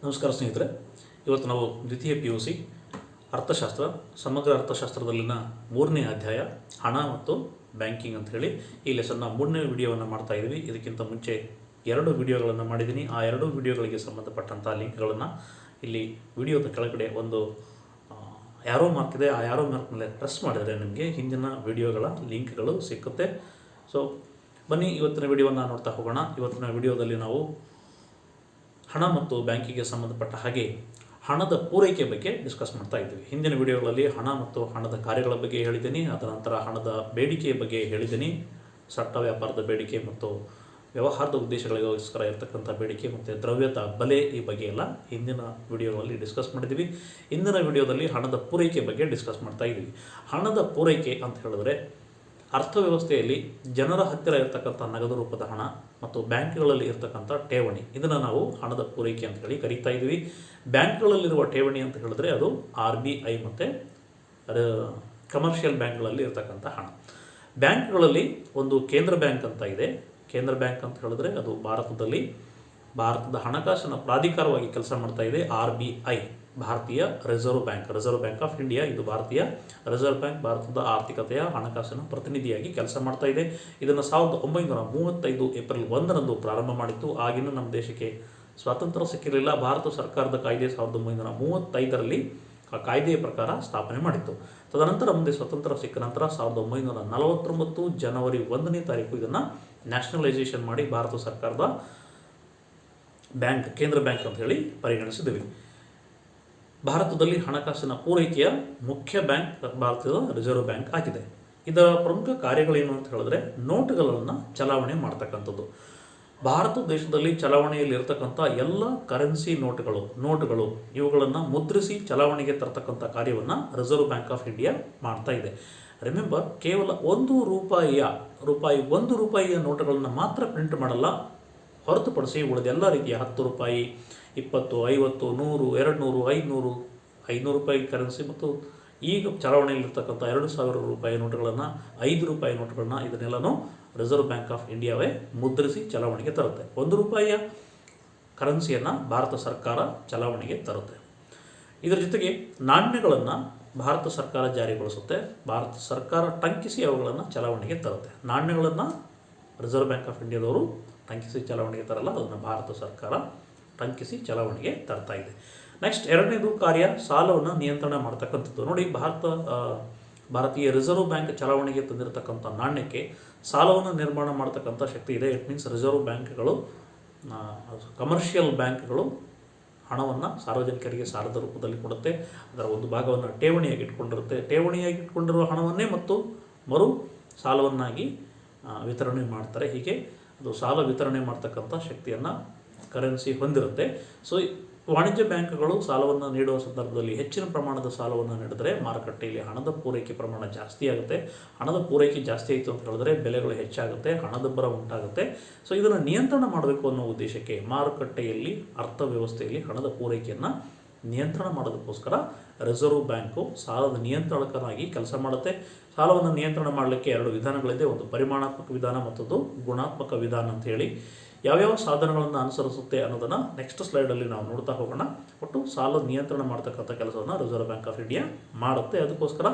ನಮಸ್ಕಾರ ಸ್ನೇಹಿತರೆ, ಇವತ್ತು ನಾವು ದ್ವಿತೀಯ PUC ಅರ್ಥಶಾಸ್ತ್ರ ಸಮಗ್ರ ಅರ್ಥಶಾಸ್ತ್ರದಲ್ಲಿನ 3ನೇ ಅಧ್ಯಾಯ ಹಣ ಮತ್ತು ಬ್ಯಾಂಕಿಂಗ್ ಅಂತ ಹೇಳಿ ಈ ಲೆಸನ್ನ 3ನೇ ವಿಡಿಯೋವನ್ನು ಮಾಡ್ತಾ ಇದ್ದೀವಿ. ಇದಕ್ಕಿಂತ ಮುಂಚೆ 2 ವಿಡಿಯೋಗಳನ್ನು ಮಾಡಿದ್ದೀನಿ. ಆ 2 ವಿಡಿಯೋಗಳಿಗೆ ಸಂಬಂಧಪಟ್ಟಂಥ ಲಿಂಕ್ಗಳನ್ನು ಇಲ್ಲಿ ವಿಡಿಯೋದ ಕೆಳಗಡೆ ಒಂದು ಯಾರೋ ಮಾರ್ಕ್ ಇದೆ. ಆ ಯಾರೋ ಮಾರ್ಕ್ ಮೇಲೆ ಪ್ರೆಸ್ ಮಾಡಿದರೆ ನಿಮಗೆ ಹಿಂದಿನ ವಿಡಿಯೋಗಳ ಲಿಂಕ್ಗಳು ಸಿಕ್ಕುತ್ತೆ. ಸೊ ಬನ್ನಿ ಇವತ್ತಿನ ವಿಡಿಯೋವನ್ನು ನೋಡ್ತಾ ಹೋಗೋಣ. ಇವತ್ತಿನ ವಿಡಿಯೋದಲ್ಲಿ ನಾವು ಹಣ ಮತ್ತು ಬ್ಯಾಂಕಿಗೆ ಸಂಬಂಧಪಟ್ಟ ಹಾಗೆ ಹಣದ ಪೂರೈಕೆ ಬಗ್ಗೆ ಡಿಸ್ಕಸ್ ಮಾಡ್ತಾ ಇದ್ದೀವಿ. ಹಿಂದಿನ ವಿಡಿಯೋಗಳಲ್ಲಿ ಹಣ ಮತ್ತು ಹಣದ ಕಾರ್ಯಗಳ ಬಗ್ಗೆ ಹೇಳಿದ್ದೀನಿ. ಅದರ ನಂತರ ಹಣದ ಬೇಡಿಕೆಯ ಬಗ್ಗೆ ಹೇಳಿದ್ದೀನಿ. ಸಟ್ಟ ವ್ಯಾಪಾರದ ಬೇಡಿಕೆ ಮತ್ತು ವ್ಯವಹಾರದ ಉದ್ದೇಶಗಳಿಗೋಸ್ಕರ ಇರತಕ್ಕಂಥ ಬೇಡಿಕೆ ಮತ್ತು ದ್ರವ್ಯದ ಬೆಲೆ ಈ ಬಗ್ಗೆ ಎಲ್ಲ ಹಿಂದಿನ ವಿಡಿಯೋಗಳಲ್ಲಿ ಡಿಸ್ಕಸ್ ಮಾಡಿದ್ದೀವಿ. ಇಂದಿನ ವಿಡಿಯೋದಲ್ಲಿ ಹಣದ ಪೂರೈಕೆ ಬಗ್ಗೆ ಡಿಸ್ಕಸ್ ಮಾಡ್ತಾ ಇದ್ದೀವಿ. ಹಣದ ಪೂರೈಕೆ ಅಂತ ಹೇಳಿದ್ರೆ ಅರ್ಥವ್ಯವಸ್ಥೆಯಲ್ಲಿ ಜನರ ಹತ್ತಿರ ಇರತಕ್ಕಂಥ ನಗದು ರೂಪದ ಹಣ ಮತ್ತು ಬ್ಯಾಂಕ್ಗಳಲ್ಲಿ ಇರತಕ್ಕಂಥ ಠೇವಣಿ, ಇದನ್ನು ನಾವು ಹಣದ ಪೂರೈಕೆ ಅಂತ ಹೇಳಿ ಕರೀತಾ ಇದ್ದೀವಿ. ಬ್ಯಾಂಕ್ಗಳಲ್ಲಿರುವ ಠೇವಣಿ ಅಂತ ಹೇಳಿದ್ರೆ ಅದು RBI ಮತ್ತು ಕಮರ್ಷಿಯಲ್ ಬ್ಯಾಂಕ್ಗಳಲ್ಲಿ ಇರತಕ್ಕಂಥ ಹಣ. ಬ್ಯಾಂಕ್ಗಳಲ್ಲಿ ಒಂದು ಕೇಂದ್ರ ಬ್ಯಾಂಕ್ ಅಂತ ಇದೆ. ಕೇಂದ್ರ ಬ್ಯಾಂಕ್ ಅಂತ ಹೇಳಿದ್ರೆ ಅದು ಭಾರತದ ಹಣಕಾಸಿನ ಪ್ರಾಧಿಕಾರವಾಗಿ ಕೆಲಸ ಮಾಡ್ತಾ ಇದೆ. RBI ಭಾರತೀಯ ರಿಸರ್ವ್ ಬ್ಯಾಂಕ್ ಆಫ್ ಇಂಡಿಯಾ. ಇದು ಭಾರತೀಯ ರಿಸರ್ವ್ ಬ್ಯಾಂಕ್ ಭಾರತದ ಆರ್ಥಿಕತೆಯ ಹಣಕಾಸಿನ ಪ್ರತಿನಿಧಿಯಾಗಿ ಕೆಲಸ ಮಾಡ್ತಾ ಇದೆ. ಇದನ್ನು 1935 ಏಪ್ರಿಲ್ 1ರಂದು ಪ್ರಾರಂಭ ಮಾಡಿತ್ತು. ಆಗಿನ ನಮ್ಮ ದೇಶಕ್ಕೆ ಸ್ವಾತಂತ್ರ್ಯ ಸಿಕ್ಕಿರಲಿಲ್ಲ. ಭಾರತ ಸರ್ಕಾರದ ಕಾಯ್ದೆ 1935ರಲ್ಲಿ ಆ ಕಾಯ್ದೆಯ ಪ್ರಕಾರ ಸ್ಥಾಪನೆ ಮಾಡಿತ್ತು. ತದನಂತರ ಮುಂದೆ ಸ್ವತಂತ್ರ ಸಿಕ್ಕ ನಂತರ 1949 ಜನವರಿ 1ನೇ ತಾರೀಕು ಇದನ್ನು ನ್ಯಾಷನಲೈಸೇಷನ್ ಮಾಡಿ ಭಾರತ ಸರ್ಕಾರದ ಬ್ಯಾಂಕ್, ಕೇಂದ್ರ ಬ್ಯಾಂಕ್ ಅಂತ ಹೇಳಿ ಪರಿಗಣಿಸಿದ್ದೀವಿ. ಭಾರತದಲ್ಲಿ ಹಣಕಾಸಿನ ಪೂರೈಕೆಯ ಮುಖ್ಯ ಬ್ಯಾಂಕ್ ಭಾರತದ ರಿಸರ್ವ್ ಬ್ಯಾಂಕ್ ಆಗಿದೆ. ಇದರ ಪ್ರಮುಖ ಕಾರ್ಯಗಳೇನು ಅಂತ ಹೇಳಿದ್ರೆ ನೋಟುಗಳನ್ನು ಚಲಾವಣೆ ಮಾಡ್ತಕ್ಕಂಥದ್ದು. ಭಾರತ ದೇಶದಲ್ಲಿ ಚಲಾವಣೆಯಲ್ಲಿ ಇರತಕ್ಕಂಥ ಎಲ್ಲ ಕರೆನ್ಸಿ ನೋಟುಗಳು ಇವುಗಳನ್ನು ಮುದ್ರಿಸಿ ಚಲಾವಣೆಗೆ ತರತಕ್ಕಂಥ ಕಾರ್ಯವನ್ನು ರಿಸರ್ವ್ ಬ್ಯಾಂಕ್ ಆಫ್ ಇಂಡಿಯಾ ಮಾಡ್ತಾ ಇದೆ. ರಿಮೆಂಬರ್, ಕೇವಲ ಒಂದು ರೂಪಾಯಿಯ ನೋಟುಗಳನ್ನು ಮಾತ್ರ ಪ್ರಿಂಟ್ ಮಾಡಲ್ಲ. ಹೊರತುಪಡಿಸಿ ಉಳಿದೆಲ್ಲ ರೀತಿಯ 10 ರೂಪಾಯಿ, 20, 50, 100, 200, 500 ರೂಪಾಯಿ ಕರೆನ್ಸಿ ಮತ್ತು ಈಗ ಚಲಾವಣೆಯಲ್ಲಿರ್ತಕ್ಕಂಥ 2000 ರೂಪಾಯಿ ನೋಟುಗಳನ್ನು, 5 ರೂಪಾಯಿ ನೋಟುಗಳನ್ನ ಇದನ್ನೆಲ್ಲನೂ ರಿಸರ್ವ್ ಬ್ಯಾಂಕ್ ಆಫ್ ಇಂಡಿಯಾವೇ ಮುದ್ರಿಸಿ ಚಲಾವಣೆಗೆ ತರುತ್ತೆ. 1 ರೂಪಾಯಿಯ ಕರೆನ್ಸಿಯನ್ನು ಭಾರತ ಸರ್ಕಾರ ಚಲಾವಣೆಗೆ ತರುತ್ತೆ. ಇದರ ಜೊತೆಗೆ ನಾಣ್ಯಗಳನ್ನು ಭಾರತ ಸರ್ಕಾರ ಜಾರಿಗೊಳಿಸುತ್ತೆ. ಭಾರತ ಸರ್ಕಾರ ಟಂಕಿಸಿ ಅವುಗಳನ್ನು ಚಲಾವಣೆಗೆ ತರುತ್ತೆ. ನಾಣ್ಯಗಳನ್ನು ರಿಸರ್ವ್ ಬ್ಯಾಂಕ್ ಆಫ್ ಇಂಡಿಯಾದವರು ಟಂಕಿಸಿ ಚಲಾವಣೆಗೆ ತರಲ್ಲ, ಅದನ್ನು ಭಾರತ ಸರ್ಕಾರ ಟಂಕಿಸಿ ಚಲಾವಣೆಗೆ ತರ್ತಾ ಇದೆ. ನೆಕ್ಸ್ಟ್ 2ನೇದು ಕಾರ್ಯ ಸಾಲವನ್ನು ನಿಯಂತ್ರಣ ಮಾಡ್ತಕ್ಕಂಥದ್ದು. ನೋಡಿ, ಭಾರತೀಯ ರಿಸರ್ವ್ ಬ್ಯಾಂಕ್ ಚಲಾವಣೆಗೆ ತಂದಿರತಕ್ಕಂಥ ನಾಣ್ಯಕ್ಕೆ ಸಾಲವನ್ನು ನಿರ್ಮಾಣ ಮಾಡ್ತಕ್ಕಂಥ ಶಕ್ತಿ ಇದೆ. ಇಟ್ ಮೀನ್ಸ್ ರಿಸರ್ವ್ ಬ್ಯಾಂಕ್ಗಳು, ಕಮರ್ಷಿಯಲ್ ಬ್ಯಾಂಕ್ಗಳು ಹಣವನ್ನು ಸಾರ್ವಜನಿಕರಿಗೆ ಸಾಲದ ರೂಪದಲ್ಲಿ ಕೊಡುತ್ತೆ. ಅದರ ಒಂದು ಭಾಗವನ್ನು ಠೇವಣಿಯಾಗಿ ಇಟ್ಕೊಂಡಿರುತ್ತೆ. ಠೇವಣಿಯಾಗಿ ಇಟ್ಕೊಂಡಿರುವ ಹಣವನ್ನೇ ಮತ್ತು ಮರು ಸಾಲವನ್ನಾಗಿ ವಿತರಣೆ ಮಾಡ್ತಾರೆ. ಹೀಗೆ ಅದು ಸಾಲ ವಿತರಣೆ ಮಾಡ್ತಕ್ಕಂಥ ಶಕ್ತಿಯನ್ನು ಕರೆನ್ಸಿ ಹೊಂದಿರುತ್ತೆ. ಸೊ ವಾಣಿಜ್ಯ ಬ್ಯಾಂಕ್ಗಳು ಸಾಲವನ್ನು ನೀಡುವ ಸಂದರ್ಭದಲ್ಲಿ ಹೆಚ್ಚಿನ ಪ್ರಮಾಣದ ಸಾಲವನ್ನು ನೀಡಿದರೆ ಮಾರುಕಟ್ಟೆಯಲ್ಲಿ ಹಣದ ಪೂರೈಕೆ ಪ್ರಮಾಣ ಜಾಸ್ತಿ ಆಗುತ್ತೆ. ಹಣದ ಪೂರೈಕೆ ಜಾಸ್ತಿ ಆಯಿತು ಅಂತ ಹೇಳಿದ್ರೆ ಬೆಲೆಗಳು ಹೆಚ್ಚಾಗುತ್ತೆ, ಹಣದುಬ್ಬರ ಉಂಟಾಗುತ್ತೆ. ಸೊ ಇದನ್ನು ನಿಯಂತ್ರಣ ಮಾಡಬೇಕು ಅನ್ನೋ ಉದ್ದೇಶಕ್ಕೆ ಮಾರುಕಟ್ಟೆಯಲ್ಲಿ ಅರ್ಥವ್ಯವಸ್ಥೆಯಲ್ಲಿ ಹಣದ ಪೂರೈಕೆಯನ್ನು ನಿಯಂತ್ರಣ ಮಾಡೋದಕ್ಕೋಸ್ಕರ ರಿಸರ್ವ್ ಬ್ಯಾಂಕು ಸಾಲದ ನಿಯಂತ್ರಣಕನಾಗಿ ಕೆಲಸ ಮಾಡುತ್ತೆ. ಸಾಲವನ್ನು ನಿಯಂತ್ರಣ ಮಾಡಲಿಕ್ಕೆ 2 ವಿಧಾನಗಳಿದೆ. ಒಂದು ಪರಿಮಾಣಾತ್ಮಕ ವಿಧಾನ, ಮತ್ತೊಂದು ಗುಣಾತ್ಮಕ ವಿಧಾನ ಅಂತ ಹೇಳಿ. ಯಾವ್ಯಾವ ಸಾಧನಗಳನ್ನು ಅನುಸರಿಸುತ್ತೆ ಅನ್ನೋದನ್ನು ನೆಕ್ಸ್ಟ್ ಸ್ಲೈಡಲ್ಲಿ ನಾವು ನೋಡ್ತಾ ಹೋಗೋಣ. ಒಟ್ಟು ಸಾಲ ನಿಯಂತ್ರಣ ಮಾಡ್ತಕ್ಕಂಥ ಕೆಲಸವನ್ನು ರಿಸರ್ವ್ ಬ್ಯಾಂಕ್ ಆಫ್ ಇಂಡಿಯಾ ಮಾಡುತ್ತೆ. ಅದಕ್ಕೋಸ್ಕರ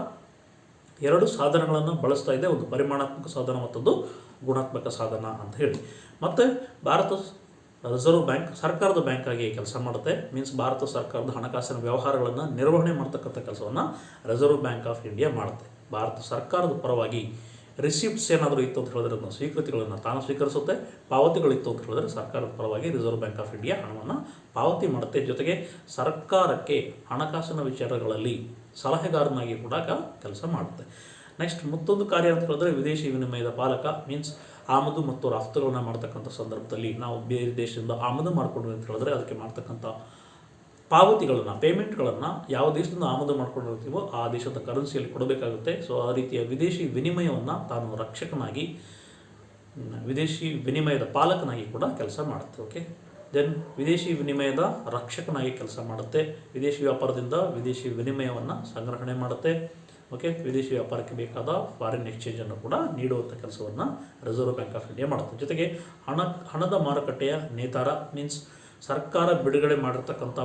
2 ಸಾಧನಗಳನ್ನು ಬಳಸ್ತಾ ಇದೆ. ಒಂದು ಪರಿಮಾಣಾತ್ಮಕ ಸಾಧನ, ಮತ್ತೊಂದು ಗುಣಾತ್ಮಕ ಸಾಧನ ಅಂತ ಹೇಳಿ. ಮತ್ತು ಭಾರತ ರಿಸರ್ವ್ ಬ್ಯಾಂಕ್ ಸರ್ಕಾರದ ಬ್ಯಾಂಕ್ ಆಗಿ ಕೆಲಸ ಮಾಡುತ್ತೆ. ಮೀನ್ಸ್ ಭಾರತ ಸರ್ಕಾರದ ಹಣಕಾಸಿನ ವ್ಯವಹಾರಗಳನ್ನು ನಿರ್ವಹಣೆ ಮಾಡ್ತಕ್ಕಂಥ ಕೆಲಸವನ್ನು ರಿಸರ್ವ್ ಬ್ಯಾಂಕ್ ಆಫ್ ಇಂಡಿಯಾ ಮಾಡುತ್ತೆ. ಭಾರತ ಸರ್ಕಾರದ ಪರವಾಗಿ ರಿಸಿಪ್ಟ್ಸ್ ಏನಾದರೂ ಇತ್ತು ಅಂತ ಹೇಳಿದ್ರೆ ಅದನ್ನು ಸ್ವೀಕೃತಿಗಳನ್ನು ತಾನು ಸ್ವೀಕರಿಸುತ್ತೆ. ಪಾವತಿಗಳಿತ್ತು ಅಂತ ಹೇಳಿದ್ರೆ ಸರ್ಕಾರದ ಪರವಾಗಿ ರಿಸರ್ವ್ ಬ್ಯಾಂಕ್ ಆಫ್ ಇಂಡಿಯಾ ಹಣವನ್ನು ಪಾವತಿ ಮಾಡುತ್ತೆ. ಜೊತೆಗೆ ಸರ್ಕಾರಕ್ಕೆ ಹಣಕಾಸಿನ ವಿಚಾರಗಳಲ್ಲಿ ಸಲಹೆಗಾರನಾಗಿ ಕೂಡ ಕೆಲಸ ಮಾಡುತ್ತೆ. ನೆಕ್ಸ್ಟ್ ಮತ್ತೊಂದು ಕಾರ್ಯ ಅಂತ ಹೇಳಿದ್ರೆ ವಿದೇಶಿ ವಿನಿಮಯದ ಪಾಲಕ. ಮೀನ್ಸ್ ಆಮದು ಮತ್ತು ರಫ್ತುಗಳನ್ನ ಮಾಡ್ತಕ್ಕಂಥ ಸಂದರ್ಭದಲ್ಲಿ ನಾವು ಬೇರೆ ದೇಶದಿಂದ ಆಮದು ಮಾಡಿಕೊಂಡ್ವಿ ಅಂತ ಹೇಳಿದ್ರೆ ಅದಕ್ಕೆ ಮಾಡ್ತಕ್ಕಂಥ ಪಾವತಿಗಳನ್ನು, ಪೇಮೆಂಟ್ಗಳನ್ನು ಯಾವ ದೇಶದಿಂದ ಆಮದು ಮಾಡ್ಕೊಂಡಿರ್ತೀವೋ ಆ ದೇಶದ ಕರೆನ್ಸಿಯಲ್ಲಿ ಕೊಡಬೇಕಾಗುತ್ತೆ. ಸೊ ಆ ರೀತಿಯ ವಿದೇಶಿ ವಿನಿಮಯವನ್ನು ತಾನು ರಕ್ಷಕನಾಗಿ, ವಿದೇಶಿ ವಿನಿಮಯದ ಪಾಲಕನಾಗಿ ಕೂಡ ಕೆಲಸ ಮಾಡುತ್ತೆ. ಓಕೆ, ದೆನ್ ವಿದೇಶಿ ವಿನಿಮಯದ ರಕ್ಷಕನಾಗಿ ಕೆಲಸ ಮಾಡುತ್ತೆ. ವಿದೇಶಿ ವ್ಯಾಪಾರದಿಂದ ವಿದೇಶಿ ವಿನಿಮಯವನ್ನು ಸಂಗ್ರಹಣೆ ಮಾಡುತ್ತೆ. ಓಕೆ, ವಿದೇಶಿ ವ್ಯಾಪಾರಕ್ಕೆ ಬೇಕಾದ ಫಾರಿನ್ ಎಕ್ಸ್ಚೇಂಜನ್ನು ಕೂಡ ನೀಡುವಂಥ ಕೆಲಸವನ್ನು ರಿಸರ್ವ್ ಬ್ಯಾಂಕ್ ಆಫ್ ಇಂಡಿಯಾ ಮಾಡುತ್ತೆ. ಜೊತೆಗೆ ಹಣದ ಮಾರುಕಟ್ಟೆಯ ನೇತಾರ. ಮೀನ್ಸ್ ಸರ್ಕಾರ ಬಿಡುಗಡೆ ಮಾಡಿರ್ತಕ್ಕಂಥ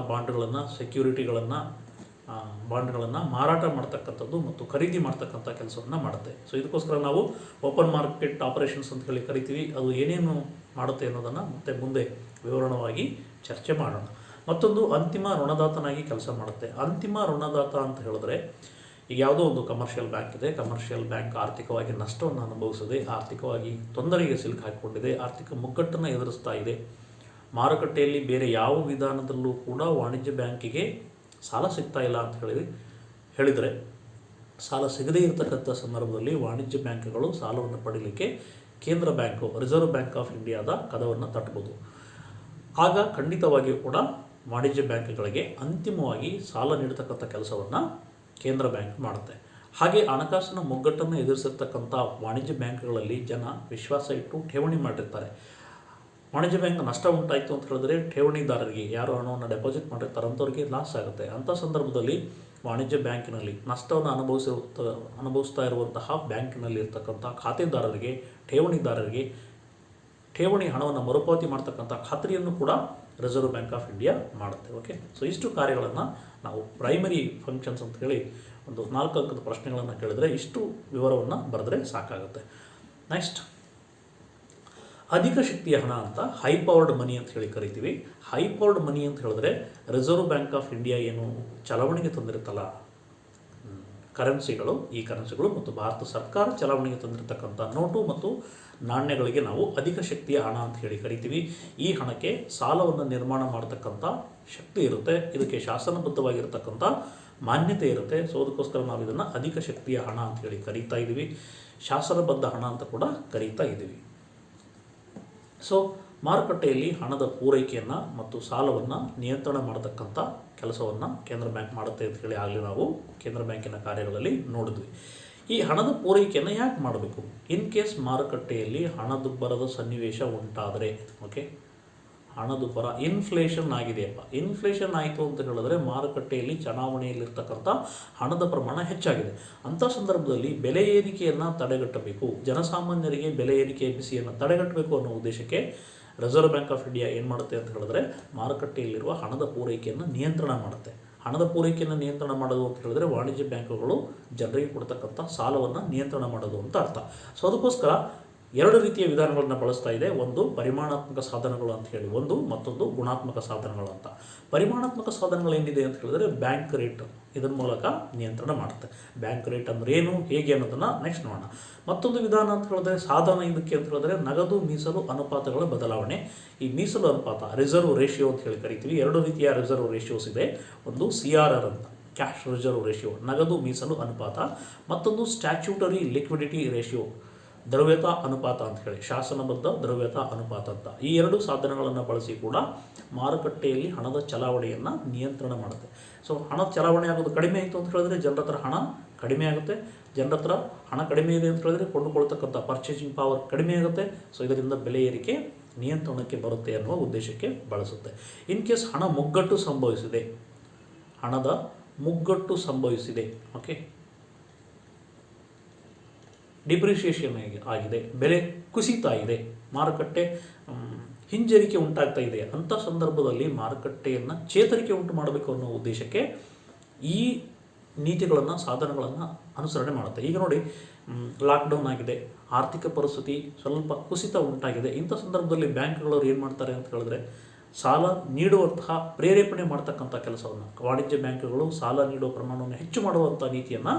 ಬಾಂಡ್ಗಳನ್ನು ಮಾರಾಟ ಮಾಡ್ತಕ್ಕಂಥದ್ದು ಮತ್ತು ಖರೀದಿ ಮಾಡ್ತಕ್ಕಂಥ ಕೆಲಸವನ್ನು ಮಾಡುತ್ತೆ. ಸೊ ಇದಕ್ಕೋಸ್ಕರ ನಾವು ಓಪನ್ ಮಾರ್ಕೆಟ್ ಆಪರೇಷನ್ಸ್ ಅಂತ ಹೇಳಿ ಕರಿತೀವಿ. ಅದು ಏನೇನು ಮಾಡುತ್ತೆ ಅನ್ನೋದನ್ನು ಮತ್ತೆ ಮುಂದೆ ವಿವರಣವಾಗಿ ಚರ್ಚೆ ಮಾಡೋಣ. ಮತ್ತೊಂದು ಅಂತಿಮ ಋಣದಾತನಾಗಿ ಕೆಲಸ ಮಾಡುತ್ತೆ. ಅಂತಿಮ ಋಣದಾತ ಅಂತ ಹೇಳಿದ್ರೆ, ಈಗ ಯಾವುದೋ ಒಂದು ಕಮರ್ಷಿಯಲ್ ಬ್ಯಾಂಕ್ ಇದೆ, ಕಮರ್ಷಿಯಲ್ ಬ್ಯಾಂಕ್ ಆರ್ಥಿಕವಾಗಿ ನಷ್ಟವನ್ನು ಅನುಭವಿಸಿದೆ, ಆರ್ಥಿಕವಾಗಿ ತೊಂದರೆಗೆ ಸಿಲುಕಾಕಿಕೊಂಡಿದೆ, ಆರ್ಥಿಕ ಮುಗ್ಗಟ್ಟನ್ನು ಎದುರಿಸ್ತಾ ಇದೆ. ಮಾರುಕಟ್ಟೆಯಲ್ಲಿ ಬೇರೆ ಯಾವ ವಿಧಾನದಲ್ಲೂ ಕೂಡ ವಾಣಿಜ್ಯ ಬ್ಯಾಂಕಿಗೆ ಸಾಲ ಸಿಗ್ತಾ ಇಲ್ಲ ಅಂತ ಹೇಳಿದರೆ, ಸಾಲ ಸಿಗದೇ ಇರತಕ್ಕಂಥ ಸಂದರ್ಭದಲ್ಲಿ ವಾಣಿಜ್ಯ ಬ್ಯಾಂಕ್ಗಳು ಸಾಲವನ್ನು ಪಡೀಲಿಕ್ಕೆ ಕೇಂದ್ರ ಬ್ಯಾಂಕು, ರಿಸರ್ವ್ ಬ್ಯಾಂಕ್ ಆಫ್ ಇಂಡಿಯಾದ ಕದವನ್ನು ತಟ್ಟಬಹುದು. ಆಗ ಖಂಡಿತವಾಗಿಯೂ ಕೂಡ ವಾಣಿಜ್ಯ ಬ್ಯಾಂಕ್ಗಳಿಗೆ ಅಂತಿಮವಾಗಿ ಸಾಲ ನೀಡತಕ್ಕಂಥ ಕೆಲಸವನ್ನು ಕೇಂದ್ರ ಬ್ಯಾಂಕ್ ಮಾಡುತ್ತೆ. ಹಾಗೆ ಹಣಕಾಸಿನ ಮುಗ್ಗಟ್ಟನ್ನು ಎದುರಿಸಿರ್ತಕ್ಕಂಥ ವಾಣಿಜ್ಯ ಬ್ಯಾಂಕ್ಗಳಲ್ಲಿ ಜನ ವಿಶ್ವಾಸ ಇಟ್ಟು ಠೇವಣಿ ಮಾಡಿರ್ತಾರೆ. ವಾಣಿಜ್ಯ ಬ್ಯಾಂಕ್ ನಷ್ಟ ಉಂಟಾಯಿತು ಅಂತ ಹೇಳಿದ್ರೆ ಠೇವಣಿದಾರರಿಗೆ, ಯಾರು ಹಣವನ್ನು ಡೆಪಾಸಿಟ್ ಮಾಡಿರ್ತಾರೆ ಅಂಥವ್ರಿಗೆ ಲಾಸ್ ಆಗುತ್ತೆ. ಅಂಥ ಸಂದರ್ಭದಲ್ಲಿ ವಾಣಿಜ್ಯ ಬ್ಯಾಂಕಿನಲ್ಲಿ ನಷ್ಟವನ್ನು ಅನುಭವಿಸ್ತಾ ಇರುವಂತಹ ಬ್ಯಾಂಕಿನಲ್ಲಿ ಇರ್ತಕ್ಕಂಥ ಖಾತೆದಾರರಿಗೆ, ಠೇವಣಿದಾರರಿಗೆ ಠೇವಣಿ ಹಣವನ್ನು ಮರುಪಾವತಿ ಮಾಡ್ತಕ್ಕಂಥ ಖಾತ್ರಿಯನ್ನು ಕೂಡ ರಿಸರ್ವ್ ಬ್ಯಾಂಕ್ ಆಫ್ ಇಂಡಿಯಾ ಮಾಡುತ್ತೆ. ಓಕೆ, ಸೊ ಇಷ್ಟು ಕಾರ್ಯಗಳನ್ನು ನಾವು ಪ್ರೈಮರಿ ಫಂಕ್ಷನ್ಸ್ ಅಂತ ಹೇಳಿ ಒಂದು 4 ಅಂಕದ ಪ್ರಶ್ನೆಗಳನ್ನು ಕೇಳಿದರೆ ಇಷ್ಟು ವಿವರವನ್ನು ಬರೆದ್ರೆ ಸಾಕಾಗುತ್ತೆ. ನೆಕ್ಸ್ಟ್, ಅಧಿಕ ಶಕ್ತಿಯ ಹಣ ಅಂತ ಹೈ ಪವರ್ಡ್ ಮನಿ ಅಂತ ಹೇಳಿ ಕರಿತೀವಿ. ಹೈ ಪವರ್ಡ್ ಮನಿ ಅಂತ ಹೇಳಿದ್ರೆ ರಿಸರ್ವ್ ಬ್ಯಾಂಕ್ ಆಫ್ ಇಂಡಿಯಾ ಏನು ಚಲಾವಣೆಗೆ ತಂದಿರುತ್ತಲ್ಲ ಕರೆನ್ಸಿಗಳು, ಈ ಕರೆನ್ಸಿಗಳು ಮತ್ತು ಭಾರತ ಸರ್ಕಾರ ಚಲಾವಣೆಗೆ ತಂದಿರತಕ್ಕಂಥ ನೋಟು ಮತ್ತು ನಾಣ್ಯಗಳಿಗೆ ನಾವು ಅಧಿಕ ಶಕ್ತಿಯ ಹಣ ಅಂತ ಹೇಳಿ ಕರಿತೀವಿ. ಈ ಹಣಕ್ಕೆ ಸಾಲವನ್ನು ನಿರ್ಮಾಣ ಮಾಡತಕ್ಕಂಥ ಶಕ್ತಿ ಇರುತ್ತೆ, ಇದಕ್ಕೆ ಶಾಸನಬದ್ಧವಾಗಿರತಕ್ಕಂಥ ಮಾನ್ಯತೆ ಇರುತ್ತೆ. ಸೊ ಅದಕ್ಕೋಸ್ಕರ ನಾವು ಇದನ್ನು ಅಧಿಕ ಶಕ್ತಿಯ ಹಣ ಅಂತ ಹೇಳಿ ಕರೀತಾ ಇದ್ದೀವಿ, ಶಾಸನಬದ್ಧ ಹಣ ಅಂತ ಕೂಡ ಕರೀತಾ ಇದ್ದೀವಿ. ಸೊ ಮಾರುಕಟ್ಟೆಯಲ್ಲಿ ಹಣದ ಪೂರೈಕೆಯನ್ನು ಮತ್ತು ಸಾಲವನ್ನು ನಿಯಂತ್ರಣ ಮಾಡತಕ್ಕಂಥ ಕೆಲಸವನ್ನು ಕೇಂದ್ರ ಬ್ಯಾಂಕ್ ಮಾಡುತ್ತೆ ಅಂತ ಹೇಳಿ ಆಗಲೇ ನಾವು ಕೇಂದ್ರ ಬ್ಯಾಂಕಿನ ಕಾರ್ಯಗಳಲ್ಲಿ ನೋಡಿದ್ವಿ. ಈ ಹಣದ ಪೂರೈಕೆಯನ್ನು ಯಾಕೆ ಮಾಡಬೇಕು? ಇನ್ ಕೇಸ್ ಮಾರುಕಟ್ಟೆಯಲ್ಲಿ ಹಣದುಬ್ಬರದ ಸನ್ನಿವೇಶ ಉಂಟಾದರೆ, ಓಕೆ, ಹಣದುಬ್ಬರ ಇನ್ಫ್ಲೇಷನ್ ಆಗಿದೆಯಪ್ಪ, ಇನ್ಫ್ಲೇಷನ್ ಆಯಿತು ಅಂತ ಹೇಳಿದ್ರೆ ಮಾರುಕಟ್ಟೆಯಲ್ಲಿ ಚಲಾವಣೆಯಲ್ಲಿರ್ತಕ್ಕಂಥ ಹಣದ ಪ್ರಮಾಣ ಹೆಚ್ಚಾಗಿದೆ. ಅಂಥ ಸಂದರ್ಭದಲ್ಲಿ ಬೆಲೆ ಏರಿಕೆಯನ್ನು ತಡೆಗಟ್ಟಬೇಕು, ಜನಸಾಮಾನ್ಯರಿಗೆ ಬೆಲೆ ಏರಿಕೆಯ ಬಿಸಿಯನ್ನು ತಡೆಗಟ್ಟಬೇಕು ಅನ್ನೋ ಉದ್ದೇಶಕ್ಕೆ ರಿಸರ್ವ್ ಬ್ಯಾಂಕ್ ಆಫ್ ಇಂಡಿಯಾ ಏನು ಮಾಡುತ್ತೆ ಅಂತ ಹೇಳಿದ್ರೆ ಮಾರುಕಟ್ಟೆಯಲ್ಲಿರುವ ಹಣದ ಪೂರೈಕೆಯನ್ನು ನಿಯಂತ್ರಣ ಮಾಡುತ್ತೆ. ಹಣದ ಪೂರೈಕೆಯನ್ನು ನಿಯಂತ್ರಣ ಮಾಡೋದು ಅಂತ ಹೇಳಿದ್ರೆ ವಾಣಿಜ್ಯ ಬ್ಯಾಂಕುಗಳು ಜನರಿಗೆ ಕೊಡ್ತಕ್ಕಂಥ ಸಾಲವನ್ನು ನಿಯಂತ್ರಣ ಮಾಡೋದು ಅಂತ ಅರ್ಥ. ಸೊ ಅದಕ್ಕೋಸ್ಕರ 2 ರೀತಿಯ ವಿಧಾನಗಳನ್ನು ಬಳಸ್ತಾ ಇದೆ. ಒಂದು ಪರಿಮಾಣಾತ್ಮಕ ಸಾಧನಗಳು ಅಂತ ಹೇಳಿ, ಮತ್ತೊಂದು ಗುಣಾತ್ಮಕ ಸಾಧನಗಳು ಅಂತ. ಪರಿಮಾಣಾತ್ಮಕ ಸಾಧನಗಳು ಏನಿದೆ ಅಂತ ಹೇಳಿದ್ರೆ ಬ್ಯಾಂಕ್ ರೇಟ್, ಇದರ ಮೂಲಕ ನಿಯಂತ್ರಣ ಮಾಡುತ್ತೆ. ಬ್ಯಾಂಕ್ ರೇಟ್ ಅಂದ್ರೆ ಏನು, ಹೇಗೆ ಅನ್ನೋದನ್ನು ನೆಕ್ಸ್ಟ್ ನೋಡೋಣ. ಮತ್ತೊಂದು ವಿಧಾನ ಅಂತ ಹೇಳಿದ್ರೆ ಸಾಧನ ಇದಕ್ಕೆ ಅಂತ ಹೇಳಿದ್ರೆ ನಗದು ಮೀಸಲು ಅನುಪಾತಗಳ ಬದಲಾವಣೆ. ಈ ಮೀಸಲು ಅನುಪಾತ, ರಿಸರ್ವ್ ರೇಷಿಯೋ ಅಂತ ಹೇಳಿ ಕರಿತೀವಿ. 2 ರೀತಿಯ ರಿಸರ್ವ್ ರೇಷಿಯೋಸ್ ಇದೆ. ಒಂದು CRR ಅಂತ, ಕ್ಯಾಶ್ ರಿಸರ್ವ್ ರೇಷಿಯೋ, ನಗದು ಮೀಸಲು ಅನುಪಾತ. ಮತ್ತೊಂದು ಸ್ಟ್ಯಾಚ್ಯೂಟರಿ ಲಿಕ್ವಿಡಿಟಿ ರೇಷಿಯೋ, ದ್ರವ್ಯತಾ ಅನುಪಾತ ಅಂತ ಹೇಳಿ, ಶಾಸನಬದ್ಧ ದ್ರವ್ಯತಾ ಅನುಪಾತ ಅಂತ. ಈ 2 ಸಾಧನಗಳನ್ನು ಬಳಸಿ ಕೂಡ ಮಾರುಕಟ್ಟೆಯಲ್ಲಿ ಹಣದ ಚಲಾವಣೆಯನ್ನು ನಿಯಂತ್ರಣ ಮಾಡುತ್ತೆ. ಸೊ ಹಣದ ಚಲಾವಣೆ ಆಗೋದು ಕಡಿಮೆ ಆಯಿತು ಅಂತ ಹೇಳಿದ್ರೆ ಜನರ ಹತ್ರ ಹಣ ಕಡಿಮೆ ಆಗುತ್ತೆ, ಜನರ ಹತ್ರ ಹಣ ಕಡಿಮೆ ಇದೆ ಅಂತ ಹೇಳಿದ್ರೆ ಕೊಂಡುಕೊಳ್ತಕ್ಕಂಥ ಪರ್ಚೇಸಿಂಗ್ ಪವರ್ ಕಡಿಮೆ ಆಗುತ್ತೆ. ಸೊ ಇದರಿಂದ ಬೆಲೆ ಏರಿಕೆ ನಿಯಂತ್ರಣಕ್ಕೆ ಬರುತ್ತೆ ಅನ್ನುವ ಉದ್ದೇಶಕ್ಕೆ ಬಳಸುತ್ತೆ. ಇನ್ ಕೇಸ್ ಹಣ ಮುಗ್ಗಟ್ಟು ಸಂಭವಿಸಿದೆ, ಹಣದ ಮುಗ್ಗಟ್ಟು ಸಂಭವಿಸಿದೆ, ಓಕೆ, ಡಿಪ್ರಿಷಿಯೇಷನ್ ಆಗಿದೆ, ಬೆಲೆ ಕುಸಿತಾ ಇದೆ, ಮಾರುಕಟ್ಟೆ ಹಿಂಜರಿಕೆ ಉಂಟಾಗ್ತಾ ಇದೆ, ಅಂಥ ಸಂದರ್ಭದಲ್ಲಿ ಮಾರುಕಟ್ಟೆಯನ್ನು ಚೇತರಿಕೆ ಉಂಟು ಮಾಡಬೇಕು ಅನ್ನೋ ಉದ್ದೇಶಕ್ಕೆ ಈ ನೀತಿಗಳನ್ನು, ಸಾಧನಗಳನ್ನು ಅನುಸರಣೆ ಮಾಡುತ್ತೆ. ಈಗ ನೋಡಿ, ಲಾಕ್ಡೌನ್ ಆಗಿದೆ, ಆರ್ಥಿಕ ಪರಿಸ್ಥಿತಿ ಸ್ವಲ್ಪ ಕುಸಿತ ಉಂಟಾಗಿದೆ. ಇಂಥ ಸಂದರ್ಭದಲ್ಲಿ ಬ್ಯಾಂಕ್ಗಳವ್ರು ಏನು ಮಾಡ್ತಾರೆ ಅಂತ ಹೇಳಿದ್ರೆ ಸಾಲ ನೀಡುವಂತಹ ಪ್ರೇರೇಪಣೆ ಮಾಡ್ತಕ್ಕಂಥ ಕೆಲಸವನ್ನು, ವಾಣಿಜ್ಯ ಬ್ಯಾಂಕ್ಗಳು ಸಾಲ ನೀಡುವ ಪ್ರಮಾಣವನ್ನು ಹೆಚ್ಚು ಮಾಡುವಂಥ ನೀತಿಯನ್ನು